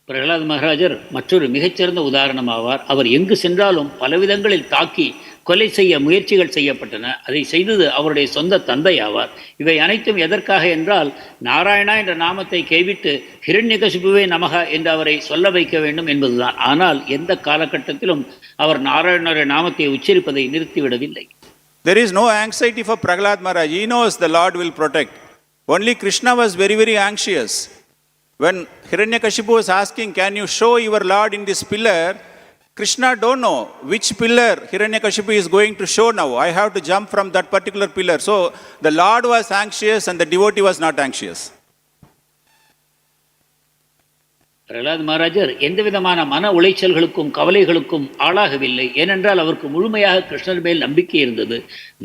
Pralhad மகாராஜர் மற்றொரு மிகச்சிறந்த உதாரணமாவார். அவர் எங்கு சென்றாலும் பலவிதங்களில் தாக்கி கொலை செய்ய முயற்சிகள் செய்யப்பட்டன. அதை செய்தது அவருடைய சொந்த தந்தை ஆவார். இவை அனைத்தும் எதற்காக என்றால், நாராயணா என்ற நாமத்தை கைவிட்டு ஹிரண்யகசிபுவே நமக என்று அவரை சொல்ல வைக்க வேண்டும் என்பதுதான். ஆனால் எந்த காலகட்டத்திலும் அவர் நாராயணனுடைய நாமத்தை உச்சரிப்பதை நிறுத்திவிடவில்லை. There is no anxiety for Prahlad Maharaj. He knows the Lord will protect. Only Krishna was very, very anxious. When Hiranyakashipu was asking, can you show your Lord in this pillar? Krishna don't know which pillar Hiranyakashipu is going to show now. I have to jump from that particular pillar. So the Lord was anxious and the devotee was not anxious. Pralhad மகாராஜர் எந்த விதமான மன உளைச்சல்களுக்கும் கவலைகளுக்கும் ஆளாகவில்லை. ஏனென்றால் அவருக்கு முழுமையாக கிருஷ்ணர் மேல் நம்பிக்கை இருந்தது.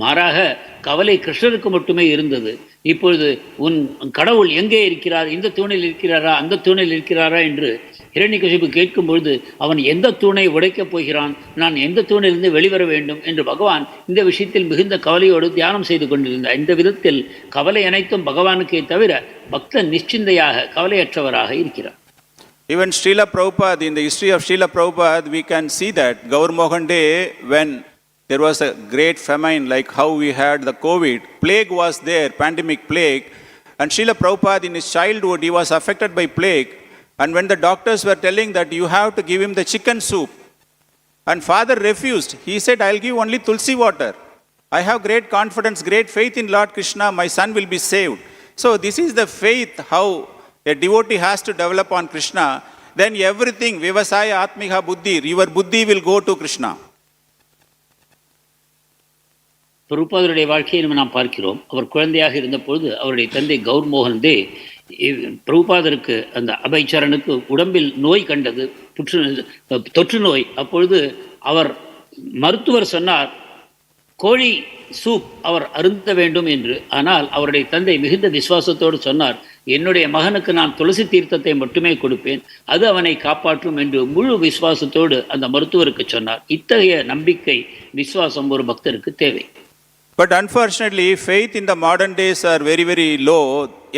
மாறாக கவலை கிருஷ்ணருக்கு மட்டுமே இருந்தது. இப்பொழுது உன் கடவுள் எங்கே இருக்கிறார், இந்த தூணில் இருக்கிறாரா, அந்த தூணில் இருக்கிறாரா என்று ஹிரண்யகசிபு கேட்கும் பொழுது அவன் எந்த தூணை உடைக்கப் போகிறான், நான் எந்த தூணிலிருந்து வெளிவர வேண்டும் என்று பகவான் இந்த விஷயத்தில் மிகுந்த கவலையோடு தியானம் செய்து கொண்டிருந்தார். இந்த விதத்தில் கவலை அனைத்தும் பகவானுக்கே தவிர பக்தன் நிశ్చింதையாக கவலையற்றவராக இருக்கிறார். Even Srila Prabhupada, in the history of Srila Prabhupada, we can see that Gaur Mohan Day, when there was a great famine like how we had the COVID, plague was there, pandemic plague, and Srila Prabhupada in his childhood, he was affected by plague, and when the doctors were telling that you have to give him the chicken soup, and father refused. He said, I'll give only tulsi water. I have great confidence, great faith in Lord Krishna, my son will be saved. So this is the faith how a devotee has to develop on Krishna. Then everything, viṣaya-ātmabhiḥ, your buddhi will go to Krishna. பிரபுபாதருடைய வாழ்க்கையை நாம் பார்க்கிறோம். அவர் குழந்தையாக இருந்த பொழுது அவருடைய தந்தை கௌர் மோகன் தே பிரபுபாதருக்கு அந்த அபைச்சரனுக்கு உடம்பில் நோய் கண்டது, தொற்று நோய். அப்பொழுது அவர் மருத்துவர் சொன்னார் கோழி சூப் அவர் அருந்த வேண்டும் என்று. ஆனால் அவருடைய தந்தை மிகுந்த விசுவாசத்தோடு சொன்னார், என்னுடைய மகனுக்கு நான் துளசி தீர்த்தத்தை மட்டுமே கொடுப்பேன், அது அவனை காப்பாற்றும் என்று முழு விசுவாசத்தோடு அந்த மருத்துவருக்கு சொன்னார். இத்தகைய நம்பிக்கை, விசுவாசம் ஒரு பக்தருக்கு தேவை. But unfortunately, faith in the modern days are very, very low.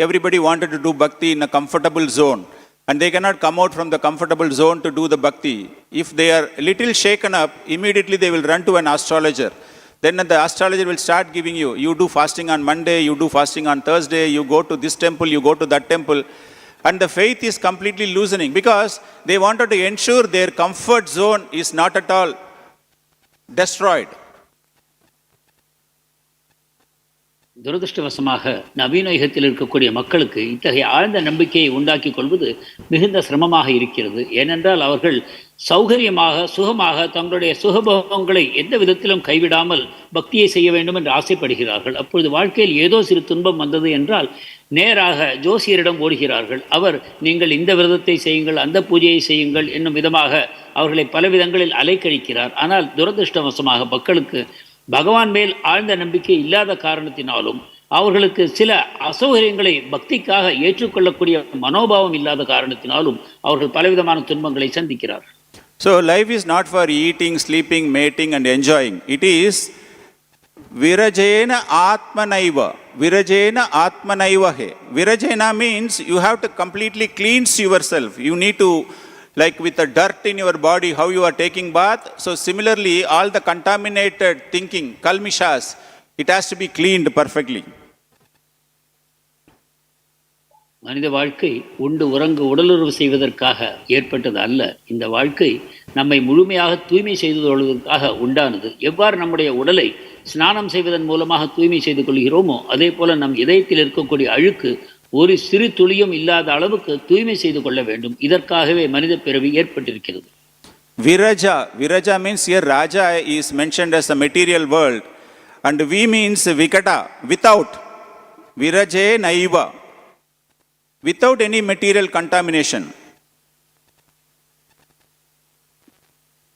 Everybody wanted to do bhakti in a comfortable zone. And they cannot come out from the comfortable zone to do the bhakti. If they are a little shaken up, immediately they will run to an astrologer. Then the astrologer will start giving you do fasting on Monday, you do fasting on Thursday, you go to this temple, you go to that temple. and the faith is completely loosening because they wanted to ensure their comfort zone is not at all destroyed. துரதிருஷ்டவசமாக நவீன யுகத்தில் இருக்கக்கூடிய மக்களுக்கு இத்தகைய ஆழ்ந்த நம்பிக்கையை உண்டாக்கி கொள்வது மிகுந்த சிரமமாக இருக்கிறது. ஏனென்றால் அவர்கள் சௌகரியமாக சுகமாக தங்களுடைய சுகபோகங்களை எந்த விதத்திலும் கைவிடாமல் பக்தியை செய்ய வேண்டும் என்று ஆசைப்படுகிறார்கள். அப்பொழுது வாழ்க்கையில் ஏதோ சிறு துன்பம் வந்தது என்றால் நேராக ஜோசியரிடம் ஓடுகிறார்கள். அவர் நீங்கள் இந்த விரதத்தை செய்யுங்கள், அந்த பூஜையை செய்யுங்கள் என்னும் விதமாக அவர்களை பல விதங்களில் அலைக்கழிக்கிறார். ஆனால் துரதிருஷ்டவசமாக மக்களுக்கு பகவான் மேல் ஆழ்ந்த நம்பிக்கை இல்லாத காரணத்தினாலும் அவர்களுக்கு சில அசௌகரியங்களை பக்திக்காக ஏற்றுக்கொள்ளக்கூடிய மனோபாவம் இல்லாத காரணத்தினாலும் அவர்கள் பலவிதமான துன்பங்களை சந்திக்கிறார்கள். So life is not for eating, sleeping, mating and enjoying. It is virajenātmanaiva. Virajenātmanaiva. Virajena means you have to completely cleanse yourself. You need to, like with the dirt in your body, how you are taking bath. So similarly, all the contaminated thinking, kalmishas, it has to be cleaned perfectly. மனித வாழ்க்கை உண்டு உறங்கு உடலுறவு செய்வதற்காக ஏற்பட்டது அல்ல. இந்த வாழ்க்கை நம்மை முழுமையாக தூய்மை செய்து கொள்வதற்காக உண்டானது. எவ்வாறு நம்முடைய உடலை ஸ்நானம் செய்வதன் மூலமாக தூய்மை செய்து கொள்கிறோமோ அதே போல நம் இதயத்தில் இருக்கக்கூடிய அழுக்கு ஒரு சிறு துளியும் இல்லாத அளவுக்கு தூய்மை செய்து கொள்ள வேண்டும். இதற்காகவே மனித பிறவி ஏற்பட்டிருக்கிறது. Viraja means here Raja is mentioned as a material world and V means vikata, without. Virajenāiva, without any material contamination.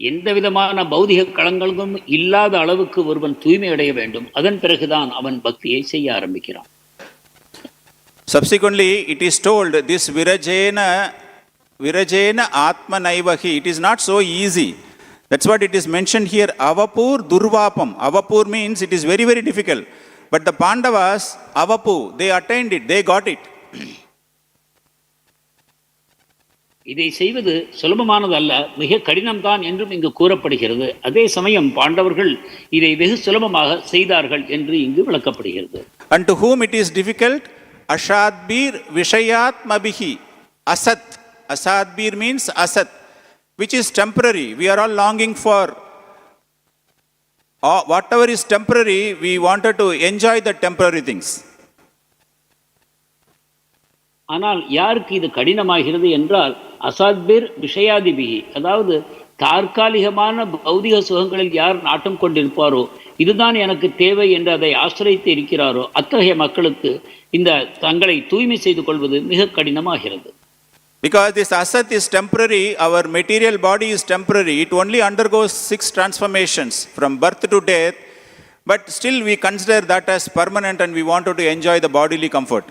எந்த விதமான பௌதிக களங்களும் இல்லாத அளவுக்கு ஒருவன் தூய்மை அடைய வேண்டும். அதன் பிறகுதான் அவன் பக்தியை செய்ய ஆரம்பிக்கிறான். Subsequently, it is told this viраjenātmanaiva, it is not so easy. That's what it is mentioned here. Avāpur, duravāpāṁ. Avāpur means it is very, very difficult. But the Pandavas, avāpur, they attained it, they got it. இதை செய்வது சுலபமானது அல்ல, மிக கடினம்தான் என்றும் இங்கு கூறப்படுகிறது. அதே சமயம் பாண்டவர்கள் இதை வெகு சுலபமாக செய்தார்கள் என்று இங்கு விளக்கப்படுகிறது. And to whom it is difficult? Asadbhir, viṣayā-ātmabhiḥ. Asadbhir means asat, which is temporary. We are all longing for whatever is temporary. We wanted to enjoy the temporary things. ஆனால் யாருக்கு இது கடினமாகிறது என்றால் அசாத்பிர் விஷயாதிபிஹி, அதாவது தற்காலிகமான பௌதிக சுகங்களில் யார் நாட்டம் கொண்டிருப்பாரோ இதுதான் எனக்கு தேவை என்று அதை ஆசிரியத்து இருக்கிறாரோ அத்தகைய மக்களுக்கு இந்த தங்களை தூய்மை செய்து கொள்வது மிக கடினமாகிறது. Because this asat is temporary, our material body is temporary. It only undergoes 6 transformations from birth to death, but still we consider that as permanent and we wanted to enjoy the bodily comfort.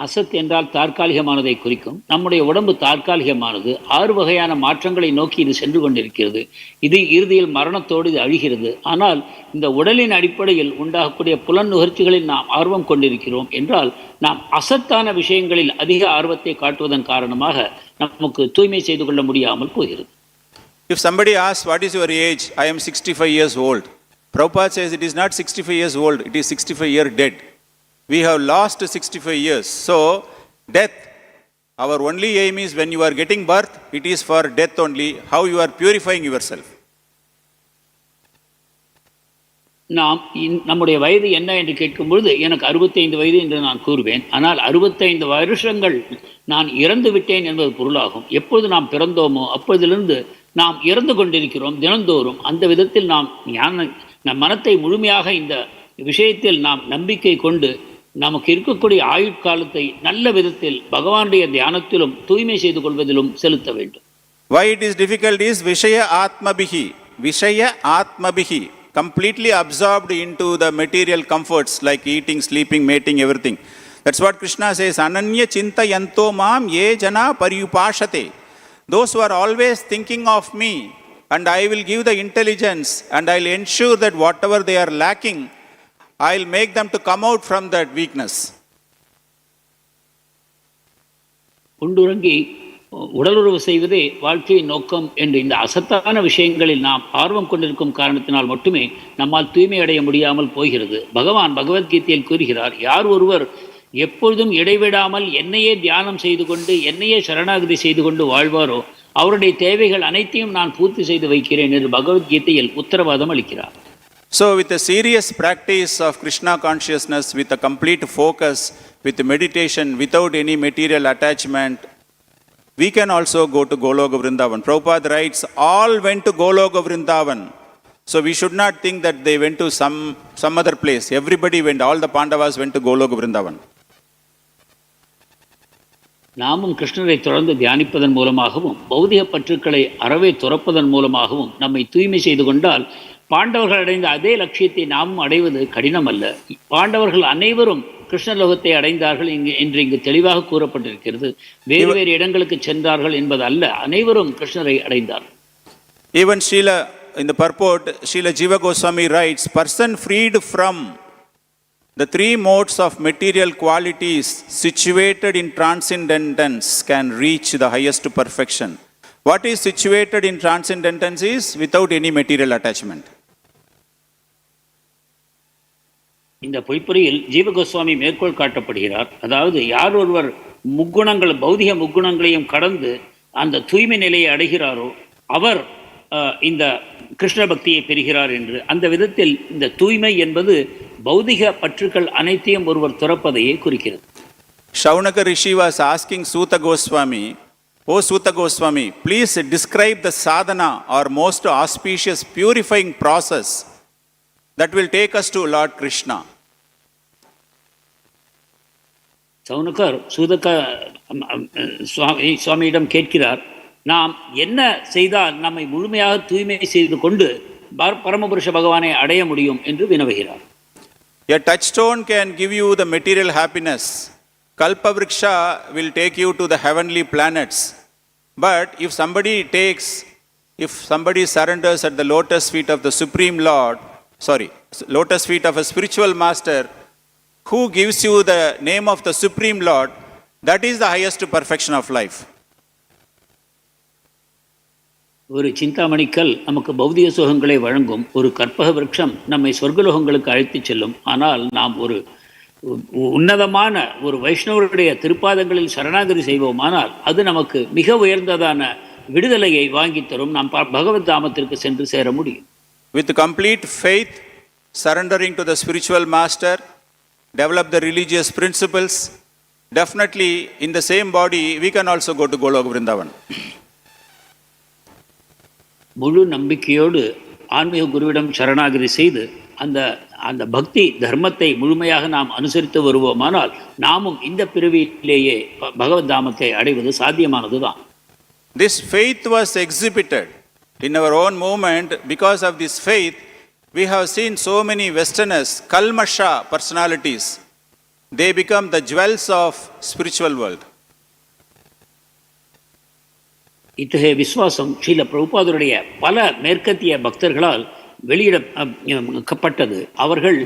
அசத் என்றால் தற்காலிகமானதை குறிக்கும். நம்முடைய உடம்பு தற்காலிகமானது. 6 வகையான மாற்றங்களை நோக்கி இது சென்று கொண்டிருக்கிறது. இது இறுதியில் மரணத்தோடு இது அழிகிறது. ஆனால் இந்த உடலின் அடிப்படையில் உண்டாகக்கூடிய புலன் நுகர்ச்சிகளில் நாம் ஆர்வம் கொண்டிருக்கிறோம் என்றால் நாம் அசத்தான விஷயங்களில் அதிக ஆர்வத்தை காட்டுவதன் காரணமாக நமக்கு தூய்மை செய்து கொள்ள முடியாமல் போகிறது. If somebody asks, what is your age? I am 65 years old. Prabhupada says it is not 65 years old, it is 65 years dead. We have lost 65 years. So, death, our only aim is when you are getting birth, it is for death only, how you are purifying yourself. நாம் நம்முடைய வயது என்ன என்று கேட்கும்பொழுது எனக்கு 65 வயது என்று நான் கூறுவேன். ஆனால் 65 வருஷங்கள் நான் இறந்து விட்டேன் என்பது பொருளாகும். எப்பொழுது நாம் பிறந்தோமோ அப்பொழுதிலிருந்து நாம் இறந்து கொண்டிருக்கிறோம் தினந்தோறும். அந்த விதத்தில் நாம் நம் மனத்தை முழுமையாக இந்த விஷயத்தில் நாம் நம்பிக்கை கொண்டு நமக்கு இருக்கக்கூடிய ஆயுட்காலத்தை நல்ல விதத்தில் பகவானுடைய தியானத்திலும் தூய்மை செய்து கொள்வதிலும் செலுத்த வேண்டும். Why it is difficult is viṣaya-ātmabhiḥ. Viṣaya-ātmabhiḥ, completely absorbed into the material comforts like eating, sleeping, mating, everything. That's what Krishna says, ananya chintayanto mam ye jana paryupāṣate. Those who are always thinking of me, and I will give the intelligence and I will ensure that whatever they are lacking, I will make them to come out from that weakness. உண்டுறங்கி உடலுறவு செய்வதே வாழ்க்கையின் நோக்கம் என்று இந்த அசத்தான விஷயங்களில் நாம் ஆர்வம் கொண்டிருக்கும் காரணத்தினால் மட்டுமே நம்மால் தூய்மை அடைய முடியாமல் போகிறது. பகவான் பகவத்கீதையில் கூறுகிறார், யார் ஒருவர் எப்பொழுதும் இடைவிடாமல் என்னையே தியானம் செய்து கொண்டு என்னையே சரணாகதி செய்து கொண்டு வாழ்வாரோ அவருடைய தேவைகள் அனைத்தையும் நான் பூர்த்தி செய்து வைக்கிறேன் என்று பகவத்கீதையில் உத்தரவாதம் அளிக்கிறார். So with a serious practice of Krishna consciousness, with a complete focus, with meditation, without any material attachment, we can also go to Goloka Vrindavan. Prabhupada writes, all went to Goloka Vrindavan. So we should not think that they went to some other place. Everybody went, all the Pandavas went to Goloka Vrindavan. நாமும் கிருஷ்ணரை தொடர்ந்து தியானிப்பதன் மூலமாகவும் பௌதிக பற்றுக்களை அறவே துறப்பதன் மூலமாகவும் நம்மை தூய்மை செய்து கொண்டால் பாண்டவர்கள் அடைந்த அதே லட்சியத்தை நாமும் அடைவது கடினம் அல்ல. பாண்டவர்கள் அனைவரும் கிருஷ்ணலோகத்தை அடைந்தார்கள் என்று இங்கு தெளிவாக கூறப்பட்டிருக்கிறது. வேறு வேறு இடங்களுக்கு சென்றார்கள் என்பது அல்ல, அனைவரும் கிருஷ்ணரை அடைந்தார்கள். Even Srila, in the purport, Srila Jiva Goswami writes, person freed from the three modes of material qualities situated in transcendence can reach the highest perfection. What is situated in transcendence is without any material attachment. இந்த பொய்ப்புரையில் ஜீவகோஸ்வாமி மேற்கோள் காட்டப்படுகிறார். அதாவது யார் ஒருவர் முக்குணங்கள் பௌதிக முக்குணங்களையும் கடந்து அந்த தூய்மை நிலையை அடைகிறாரோ அவர் இந்த கிருஷ்ண பக்தியை பெறுகிறார் என்று. அந்த விதத்தில் இந்த தூய்மை என்பது பௌதிக பற்றுக்கள் அனைத்தையும் ஒருவர் துறப்பதையே குறிக்கிறது. Shaunaka Rishi was asking Suta Goswami, "O Suta Goswami, please describe the sadhana or most auspicious purifying process that will take us to Lord Krishna." Saunakar சூதக சுவாமியிடம் கேட்கிறார், நாம் என்ன செய்தால் நம்மை முழுமையாக தூய்மை செய்து கொண்டு பரமபுருஷ பகவானை அடைய முடியும் என்று வினவுகிறார். A touchstone can give you the material happiness. Kalpavriksha will take you to the heavenly planets. But if somebody surrenders at the lotus feet of the Supreme Lord, lotus feet of a spiritual master who gives you the name of the Supreme Lord, that is the highest perfection of life. ஒரு சிந்தாமணிக்கல் நமக்கு பௌதிக சுகங்களை வழங்கும், ஒரு கற்பக விருட்சம் நம்மை சொர்க்கலோகங்களுக்கு அழைத்துச் செல்லும். ஆனால் நாம் ஒரு உன்னதமான ஒரு வைஷ்ணவருடைய திருப்பாதங்களில் சரணாகதி செய்வோமானால் அது நமக்கு மிக உயர்ந்ததான விடுதலையை வாங்கி தரும். நாம் பகவத் தாமத்திற்கு சென்று சேர முடியும். With complete faith, surrendering to the spiritual master, develop the religious principles, definitely in the same body we can also go to Goloka Vrindavan. முழு நம்பிக்கையோடு ஆன்மீக குருவிடம் சரணாகதி செய்து அந்த பக்தி தர்மத்தை முழுமையாக நாம் அனுசரித்து வருவோமானால் நாமும் இந்த பிறவியிலேயே பகவத் தாமத்தை அடைவது சாத்தியமானதுதான். This faith was exhibited in our own movement. Because of this faith, we have seen so many Westerners, kalmaṣā personalities. They become the jewels of spiritual world. இத்தகைய விசுவாசம் ஸ்ரீல பிரபுபாதருடைய பல மேற்கத்திய பக்தர்களால் வெளியிடப்பட்டது. அவர்கள்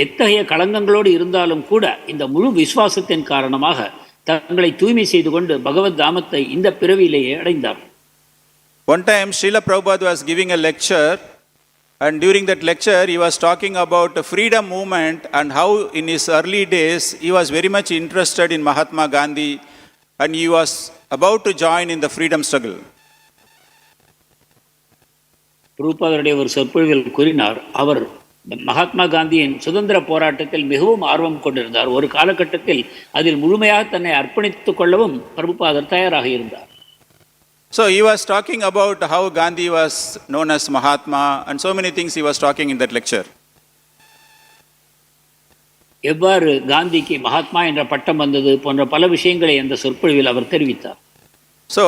எத்தகைய களங்கங்களோடு இருந்தாலும் கூட இந்த முழு விசுவாசத்தின் காரணமாக தங்களை தூய்மை செய்து கொண்டு பகவத் தாமத்தை இந்த பிறவியிலேயே அடைந்தார். One time Srila Prabhupada was giving a lecture, and during that lecture he was talking about the freedom movement and how in his early days he was very much interested in Mahatma Gandhi and he was about to join in the freedom struggle. பிரபுபாதருடைய ஒரு சொற்பொழிவில் கூறினார், அவர் மகாத்மா காந்தியின் சுதந்திர போராட்டத்தில் மிகவும் ஆர்வம் கொண்டிருந்தார். ஒரு காலகட்டத்தில் அதில் முழுமையாக தன்னை அர்ப்பணித்துக் கொள்ளவும் பிரபுபாதர் தயாராக இருந்தார். So he was talking about how Gandhi was known as Mahatma and so many things he was talking in that lecture. எவ்வாறு காந்திக்கு மகாத்மா என்ற பட்டம் வந்தது போன்ற பல விஷயங்களை அந்த சொற்பொழிவில் அவர் தெரிவித்தார். So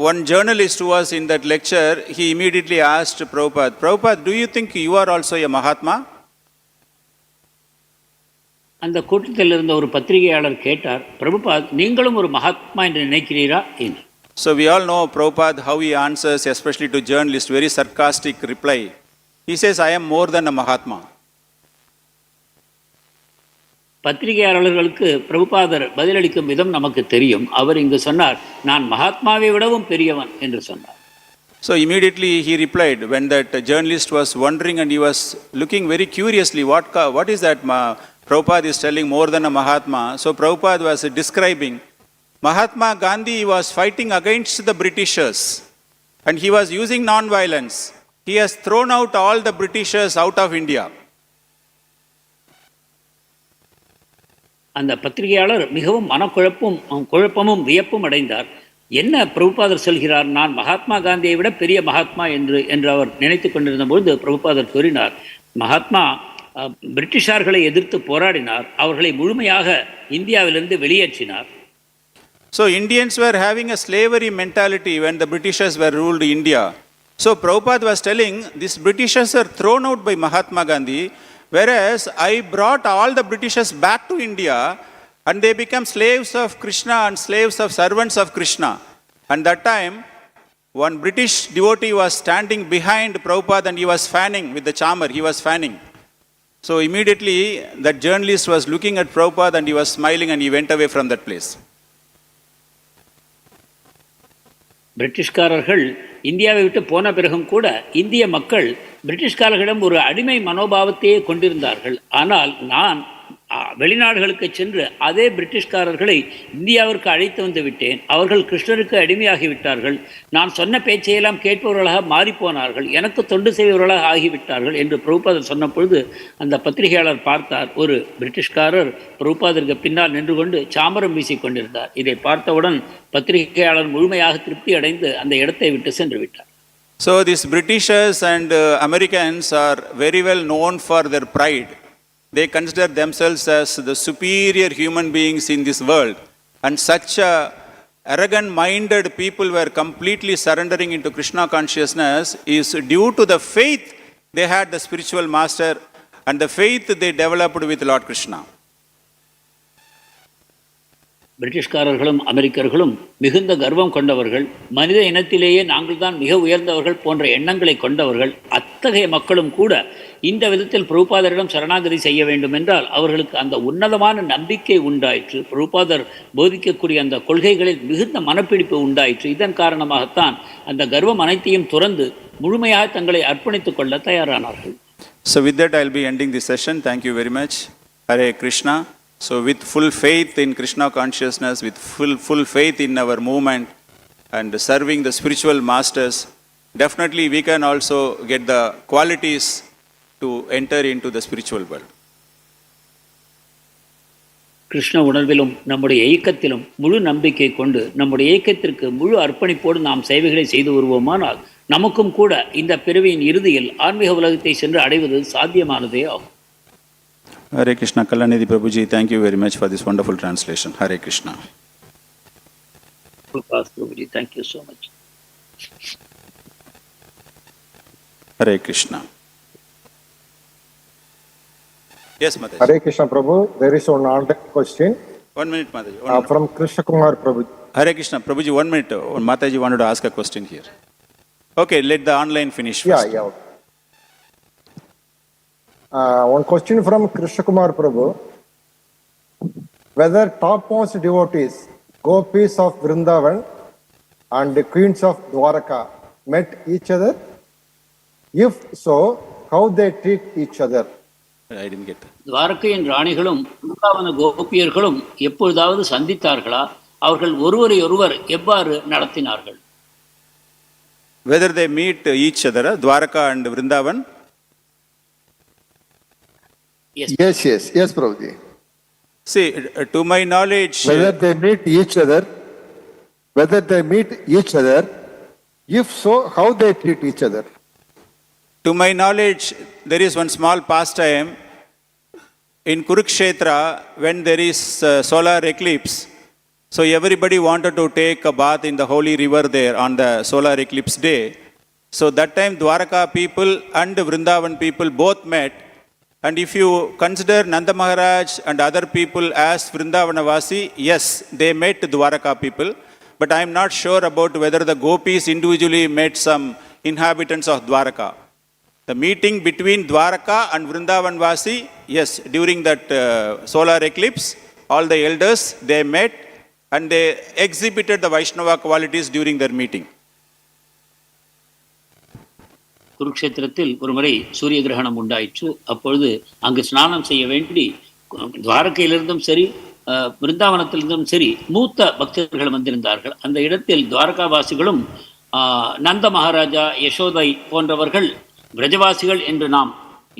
one journalist who was in that lecture, he immediately asked Prabhupada, do you think you are also a Mahatma? அந்த கூட்டத்தில் இருந்த ஒரு பத்திரிகையாளர் கேட்டார், பிரபுபாத் நீங்களும் ஒரு மகாத்மா என்று நினைக்கிறீரா என்று. So we all know Prabhupada how he answers, especially to journalists, very sarcastic reply. He says, I am more than a Mahatma. பத்திரிகையாளர்களுக்கு பிரபுபாதர் பதிலளிக்கும் விதம் நமக்கு தெரியும். அவர் இங்கு சொன்னார், நான் மகாத்மாவை விடவும் பெரியவன் என்று சொன்னார். So immediately he replied, when that journalist was wondering and he was looking very curiously, what is that Prabhupada is telling more than a Mahatma. So Prabhupada was describing Mahatma Gandhi was fighting against the Britishers and he was using non-violence. He has thrown out all the Britishers out of India. அந்த பத்திரிகையாளர் மிகவும் குழப்பமும் வியப்பும் அடைந்தார். என்ன பிரபுபாதர் சொல்கிறார், நான் மகாத்மா காந்தியை விட பெரிய மகாத்மா என்று அவர் நினைத்து கொண்டிருந்த பொழுது பிரபுபாதர் கூறினார், மகாத்மா பிரிட்டிஷார்களை எதிர்த்து போராடினார், அவர்களை முழுமையாக இந்தியாவிலிருந்து வெளியேற்றினார். So Indians were having a slavery mentality when the Britishers were ruled India. So Prabhupada was telling, these Britishers are thrown out by Mahatma Gandhi, whereas I brought all the Britishers back to India and they become slaves of Krishna and slaves of servants of Krishna. And that time, one British devotee was standing behind Prabhupada and he was fanning with the charmer, he was fanning. So immediately that journalist was looking at Prabhupada and he was smiling and he went away from that place. பிரிட்டிஷ்காரர்கள் இந்தியாவை விட்டு போன பிறகும் கூட இந்திய மக்கள் பிரிட்டிஷ்காரர்களிடம் ஒரு அடிமை மனோபாவத்தையே கொண்டிருந்தார்கள். ஆனால் நான் வெளிநாடுகளுக்கு சென்று அதே பிரிட்டிஷ்காரர்களை இந்தியாவிற்கு அழைத்து வந்து விட்டேன். அவர்கள் கிருஷ்ணருக்கு அடிமையாகிவிட்டார்கள். நான் சொன்ன பேச்சையெல்லாம் கேட்பவர்களாக மாறிப்போனார்கள், எனக்கு தொண்டு செய்பவர்களாக ஆகிவிட்டார்கள் என்று பிரபுபாதர் சொன்ன பொழுது அந்த பத்திரிகையாளர் பார்த்தார். ஒரு பிரிட்டிஷ்காரர் பிரபுபாதருக்கு பின்னால் நின்று கொண்டு சாமரம் வீசிக் கொண்டிருந்தார். இதை பார்த்தவுடன் பத்திரிகையாளர் முழுமையாக திருப்தி அடைந்து அந்த இடத்தை விட்டு சென்று விட்டார். So these Britishers and Americans are very well known for their pride. They consider themselves as the superior human beings in this world. And such arrogant-minded people were completely surrendering into Krishna consciousness is due to the faith they had the spiritual master and the faith they developed with Lord Krishna. பிரிட்டிஷ்காரர்களும் அமெரிக்கர்களும் மிகுந்த கர்வம் கொண்டவர்கள், மனித இனத்திலேயே நாங்கள் தான் மிக உயர்ந்தவர்கள் போன்ற எண்ணங்களை கொண்டவர்கள். அத்தகைய மக்களும் கூட இந்த விதத்தில் பிரபுபாதரிடம் சரணாகதி செய்ய வேண்டும் என்றால் அவர்களுக்கு அந்த உன்னதமான நம்பிக்கை உண்டாயிற்று. பிரபுபாதர் போதிக்கக்கூடிய அந்த கொள்கைகளில் மிகுந்த மனப்பிடிப்பு உண்டாயிற்று. இதன் காரணமாகத்தான் அந்த கர்வம் அனைத்தையும் துறந்து முழுமையாக தங்களை அர்ப்பணித்துக் கொள்ள தயாரானார்கள். So with that I'll be ending this session. Thank you very much. Hare Krishna. So with full faith in Krishna consciousness, with full faith in our movement and serving the spiritual masters, definitely we can also get the qualities to enter into the spiritual world. Krishna உணர்விலும் நம்முடைய ஏக்கத்திலும் முழு நம்பிக்கை கொண்டு நம்முடைய ஏக்கத்திற்கு முழு அர்ப்பணிப்போடு நாம் சேவைகளை செய்து வருவோமானால் நமக்கும் கூட இந்த பிறவியின் இறுதியில் ஆன்மீக உலகத்தை சென்று அடைவது சாத்தியமானதே ஆகும். Hare Krishna. Kalanidhi Prabhuji, thank you very much for this wonderful translation. Hare Krishna. Prabhuji, thank you so much. Hare Krishna. Yes, Mataji. Hare Krishna, Prabhu. There is one online question. 1 minute, Mataji. From Krishna Kumar, Prabhu. Hare Krishna. Prabhuji, 1 minute. Mataji wanted to ask a question here. Okay, let the online finish first. Yeah. One question from Krishna Kumar Prabhu. Whether topmost devotees, gopis of Vrindavan and the queens of Dwaraka met each other? If so, how they treat each other? I didn't get that. துவாரகையின் ராணிகளும் விருந்தாவன கோபியர்களும் எப்பொழுதாவது சந்தித்தார்களா? அவர்கள் ஒருவரை ஒருவர் எவ்வாறு நடத்தினார்கள்? Whether they meet each other, Dwaraka and Vrindavan? Yes, Prabhuji. See, to my knowledge, whether they meet each other, if so, how they treat each other? to my knowledge, there is one small pastime in Kurukshetra when there is solar eclipse. So everybody wanted to take a bath in the holy river there on the solar eclipse day. So that time Dwaraka people and Vrindavan people both met. And if you consider Nanda Maharaj and other people as Vrindavanavasi, yes, they met Dwaraka people. But I am not sure about whether the gopis individually met some inhabitants of Dwaraka. The meeting between Dwaraka and Vrindavanavasi, yes, during that solar eclipse, all the elders, they met and they exhibited the Vaishnava qualities during their meeting. குருக்ஷேத்திரத்தில் ஒரு முறை சூரிய கிரகணம் உண்டாயிற்று. அப்பொழுது அங்கு ஸ்நானம் செய்ய வேண்டி துவாரகையிலிருந்தும் சரி விருந்தாவனத்திலிருந்தும் சரி மூத்த பக்தர்கள் வந்திருந்தார்கள். அந்த இடத்தில் துவாரகாவாசிகளும் நந்த மகாராஜா, யசோதை போன்றவர்கள் பிரஜவாசிகள் என்று நாம்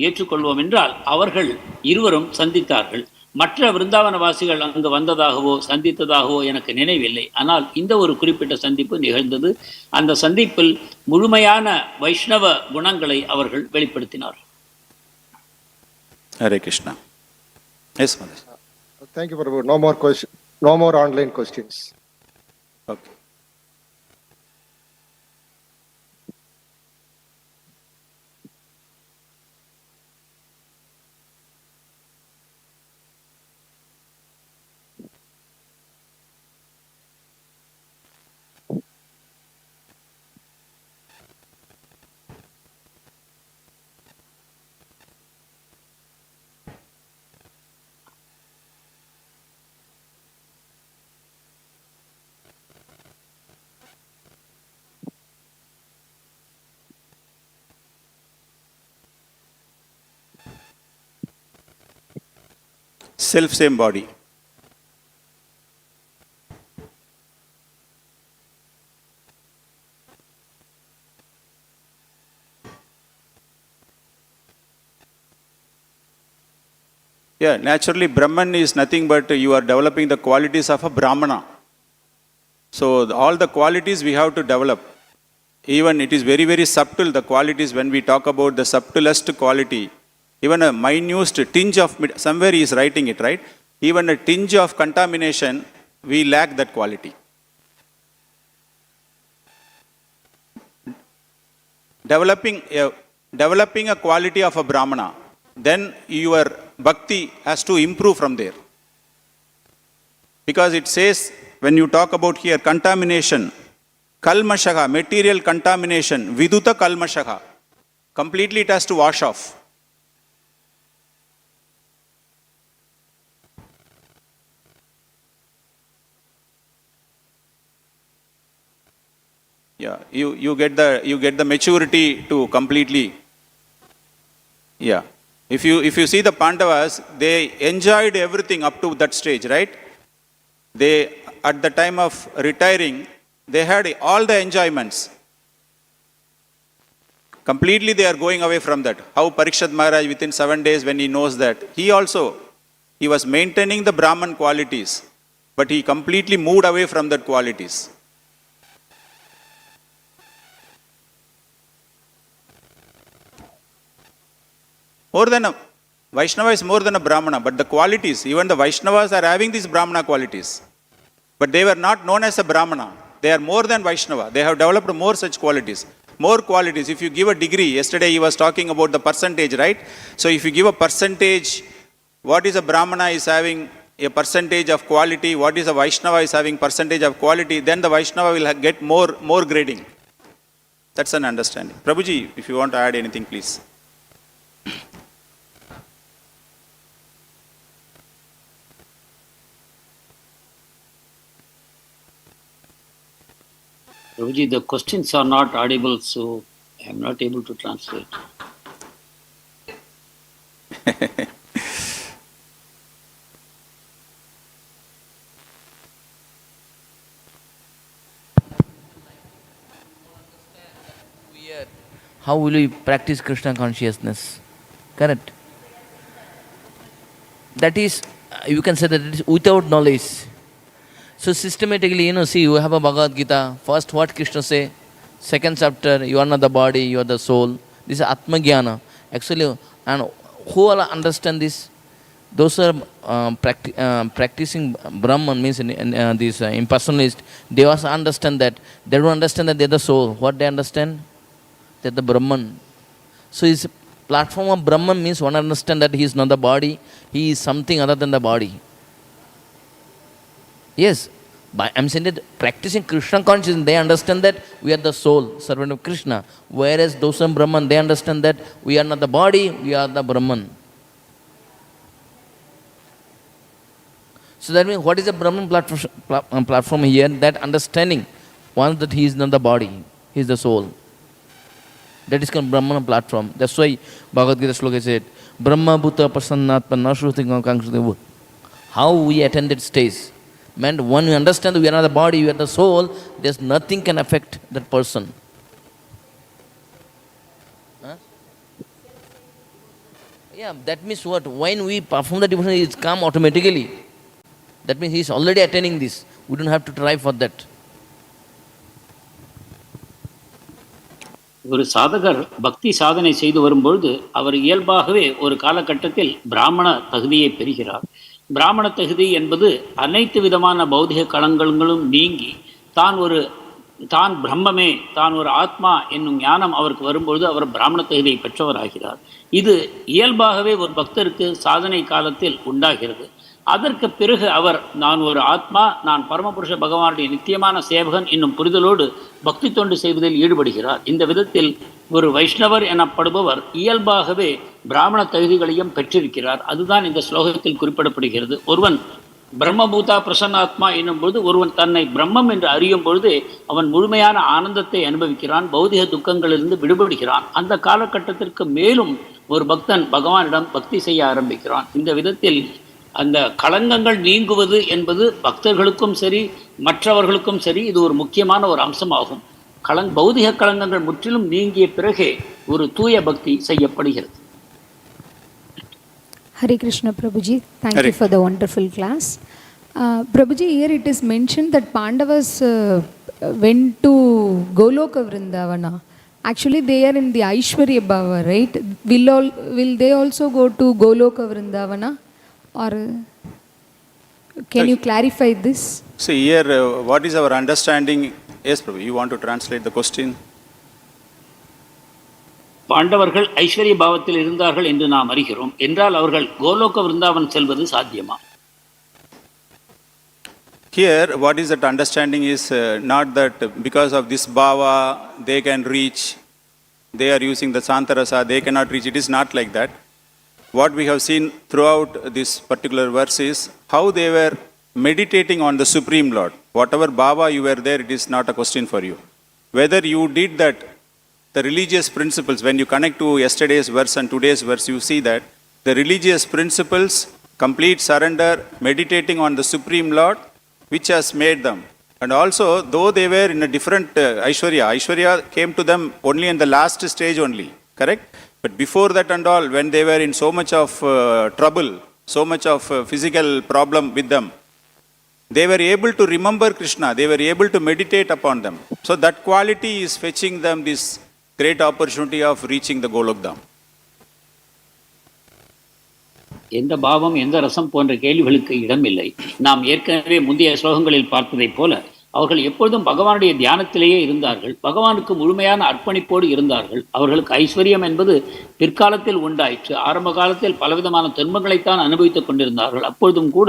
ஏற்றுக்கொள்வோம் என்றால் அவர்கள் இருவரும் சந்தித்தார்கள். மற்ற விருந்தாவனவாசிகள் அங்கு வந்ததாகவோ சந்தித்ததாகவோ எனக்கு நினைவில்லை. ஆனால் இந்த ஒரு குறிப்பிட்ட சந்திப்பு நிகழ்ந்தது. அந்த சந்திப்பில் முழுமையான வைஷ்ணவ குணங்களை அவர்கள் வெளிப்படுத்தினார்கள். Hare Krishna. Yes Madesh. Thank you, Prabhu. No more question. No more online questions. Okay. Self same body. Yeah, naturally Brahman is nothing but you are developing the qualities of a Brahmana. So all the qualities we have to develop. Even it is very, very subtle, the qualities when we talk about the subtlest quality. Even a minute tinge of, somewhere he is writing it, right? Even a tinge of contamination, we lack that quality. Developing a quality of a Brahmana, then your bhakti has to improve from there. Because it says, when you talk about here, contamination, kalmaṣā, material contamination, vidhūta-kalmaṣā, completely it has to wash off. Yeah, you get the maturity to completely. Yeah, if you see the Pandavas, they enjoyed everything up to that stage, right? They at the time of retiring, they had all the enjoyments. Completely they are going away from that. How Parikshit Maharaj within 7 days, when he knows that, he was maintaining the Brahman qualities, but he completely moved away from that qualities. More than a Vaishnava is more than a Brahmana, but the qualities, even the Vaishnavas are having these Brahmana qualities. But they were not known as a Brahmana. They are more than Vaishnava. They have developed more such qualities. More qualities. If you give a degree, yesterday he was talking about the percentage, right? So if you give a percentage, what is a Brahmana is having a percentage of quality, what is a Vaishnava is having percentage of quality, then the Vaishnava will get more grading. That's an understanding. Prabhuji, if you want to add anything, please. Prabhuji, the questions are not audible, so I am not able to translate. How will we practice Krishna consciousness? Correct? That is, you can say that it is without knowledge. So systematically, see, you have a Bhagavad Gita. First, what Krishna say? Second chapter, you are not the body, you are the soul. This is Atma-jnana. Actually, and who all understand this? Those who are practicing Brahman, means these impersonalists, they also understand that. They don't understand that they are the soul. What they understand? They are the Brahman. So his platform of Brahman means one understand that he is not the body, he is something other than the body. Yes, I'm saying that practicing Krishna consciousness, they understand that we are the soul, servant of Krishna. Whereas those in Brahman, they understand that we are not the body, we are the Brahman. So that means what is the Brahman platform here? That understanding, one that he is not the body, he is the soul. That is called Brahman platform. That's why Bhagavad Gita sloka said, Brahma Bhuta Prasannatma Nashruti Kankshati. How we attend that stage. Man, when you understand that we are not the body, we are the soul, there's nothing can affect that person. Huh? Yeah, that means what? When we perform the devotion, it comes automatically. That means he is already attaining this. We don't have to try for that. ஒரு சாதகர் பக்தி சாதனை செய்து வரும்பொழுது அவர் இயல்பாகவே ஒரு காலகட்டத்தில் பிராமண தகுதியை பெறுகிறார். பிராமண தகுதி என்பது அனைத்து விதமான பௌதிக களங்களும் நீங்கி தான் பிரம்மமே, தான் ஒரு ஆத்மா என்னும் ஞானம் அவருக்கு வரும்பொழுது அவர் பிராமண தகுதியை பெற்றவராகிறார். இது இயல்பாகவே ஒரு பக்தருக்கு சாதனை காலத்தில் உண்டாகிறது. அதற்கு பிறகு அவர் நான் ஒரு ஆத்மா, நான் பரமபுருஷ பகவானுடைய நித்தியமான சேவகன் என்னும் புரிதலோடு பக்தி தொண்டு செய்வதில் ஈடுபடுகிறார். இந்த விதத்தில் ஒரு வைஷ்ணவர் எனப்படுபவர் இயல்பாகவே பிராமண தகுதிகளையும் பெற்றிருக்கிறார். அதுதான் இந்த ஸ்லோகத்தில் குறிப்பிடப்படுகிறது. ஒருவன் பிரம்மபூதா பிரசன்னாத்மா என்னும்போது ஒருவன் தன்னை பிரம்மம் என்று அறியும் பொழுது அவன் முழுமையான ஆனந்தத்தை அனுபவிக்கிறான், பௌதிக துக்கங்களிலிருந்து விடுபடுகிறான். அந்த காலகட்டத்திற்கு மேலும் ஒரு பக்தன் பகவானிடம் பக்தி செய்ய ஆரம்பிக்கிறான். இந்த விதத்தில் அந்த களங்கங்கள் நீங்குவது என்பது பக்தர்களுக்கும் சரி மற்றவர்களுக்கும் சரி இது ஒரு முக்கியமான ஒரு அம்சமாகும். பௌதிக களங்கங்கள் முற்றிலும் நீங்கிய பிறகே ஒரு தூய பக்தி செய்யப்படுகிறது. Hare Krishna Prabhuji, thank you for the wonderful class. Prabhuji, here it is mentioned that Pandavas went to Goloka Vrindavana. Actually they are in the Aishwarya Bhava, right? Will they also go to Goloka Vrindavana? Or can you clarify this? See here, what is our understanding? Yes, Prabhu, you want to translate the question? பாண்டவர்கள் ஐஸ்வர்ய பாவத்தில் இருந்தார்கள் என்று நாம் அறிகிறோம். என்றால் அவர்கள் கோலோக விருந்தாவன் செல்வது சாத்தியமா? Here, what is that understanding is not that because of this bhava they can reach, they are using the santarasa, they cannot reach. It is not like that. What we have seen throughout this particular verse is how they were meditating on the Supreme Lord. Whatever bhava you were there, it is not a question for you. Whether you did that, the religious principles, when you connect to yesterday's verse and today's verse, you see that the religious principles, complete surrender, meditating on the Supreme Lord, which has made them. And also, though they were in a different Aishwarya came to them only in the last stage only, correct? But before that and all, when they were in so much of trouble, so much of physical problem with them, they were able to remember Krishna, they were able to meditate upon them. So that quality is fetching them this great opportunity of reaching the Golokdham. எந்த பாவம் எந்த ரசம் போன்ற கேள்விகளுக்கு இடமில்லை. நாம் ஏற்கனவே முந்தைய ஸ்லோகங்களில் பார்த்ததைப் போல அவர்கள் எப்பொழுதும் பகவானுடைய தியானத்திலேயே இருந்தார்கள். பகவானுக்கு முழுமையான அர்ப்பணிப்போடு இருந்தார்கள். அவர்களுக்கு ஐஸ்வர்யம் என்பது பிற்காலத்தில் உண்டாயிற்று. ஆரம்ப காலத்தில் பலவிதமான துன்பங்களைத்தான் அனுபவித்துக் கொண்டிருந்தார்கள். அப்பொழுதும் கூட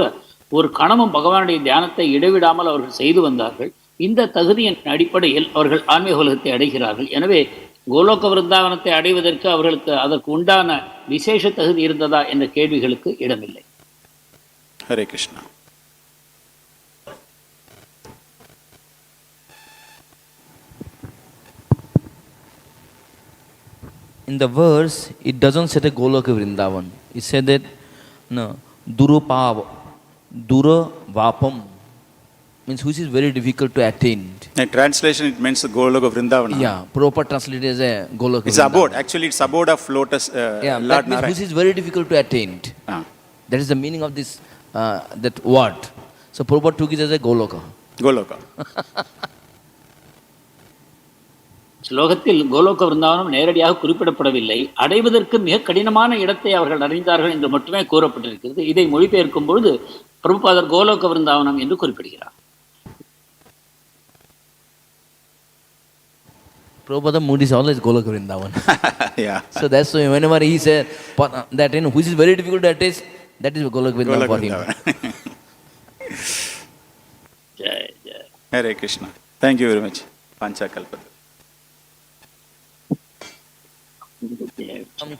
ஒரு கணமும் பகவானுடைய தியானத்தை இடைவிடாமல் அவர்கள் செய்து வந்தார்கள். இந்த தகுதியின் அடிப்படையில் அவர்கள் ஆன்மீக உலகத்தை அடைகிறார்கள். எனவே கோலோக விருந்தாவனத்தை அடைவதற்கு அவர்களுக்கு அதற்கு உண்டான விசேஷ தகுதி இருந்ததா என்ற கேள்விகளுக்கு இடமில்லை. Hare Krishna. In the verse, it doesn't say the Goloka Vrindavan. It said that no, duravāpāṁ means which is very difficult to attain. In translation, it means the Goloka Vrindavana. Yeah, proper translated as a Goloka It's abode. Actually, it's abode of lotus. Yeah, Lord that means Nārāyaṇa. which is very difficult to attain. That is the meaning of this that word. So Prabhupada took it as a Goloka. Goloka. ஸ்லோகத்தில் கோலோக விருந்தாவனம் நேரடியாக குறிப்பிடப்படவில்லை. அடைவதற்கு மிக கடினமான இடத்தை அவர்கள் அடைந்தார்கள் என்று மட்டுமே கூறப்பட்டிருக்கிறது. இதை மொழிபெயர்க்கும் பொழுது பிரபுபாதர் கோலோக விருந்தாவனம் என்று குறிப்பிடுகிறார். Prabhupada mood is always Goloka Vrindavan. Yeah. So that's why whenever he said that which is very difficult to attain, that is Goloka Vrindavan for him. Jai Jai. Hare Krishna. Thank you very much. Panchakalpada.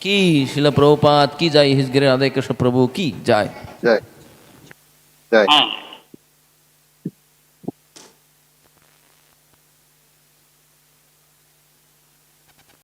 की श्रील प्रभुपाद की जय, his great Radhe Krishna प्रभु की जय. जय जय.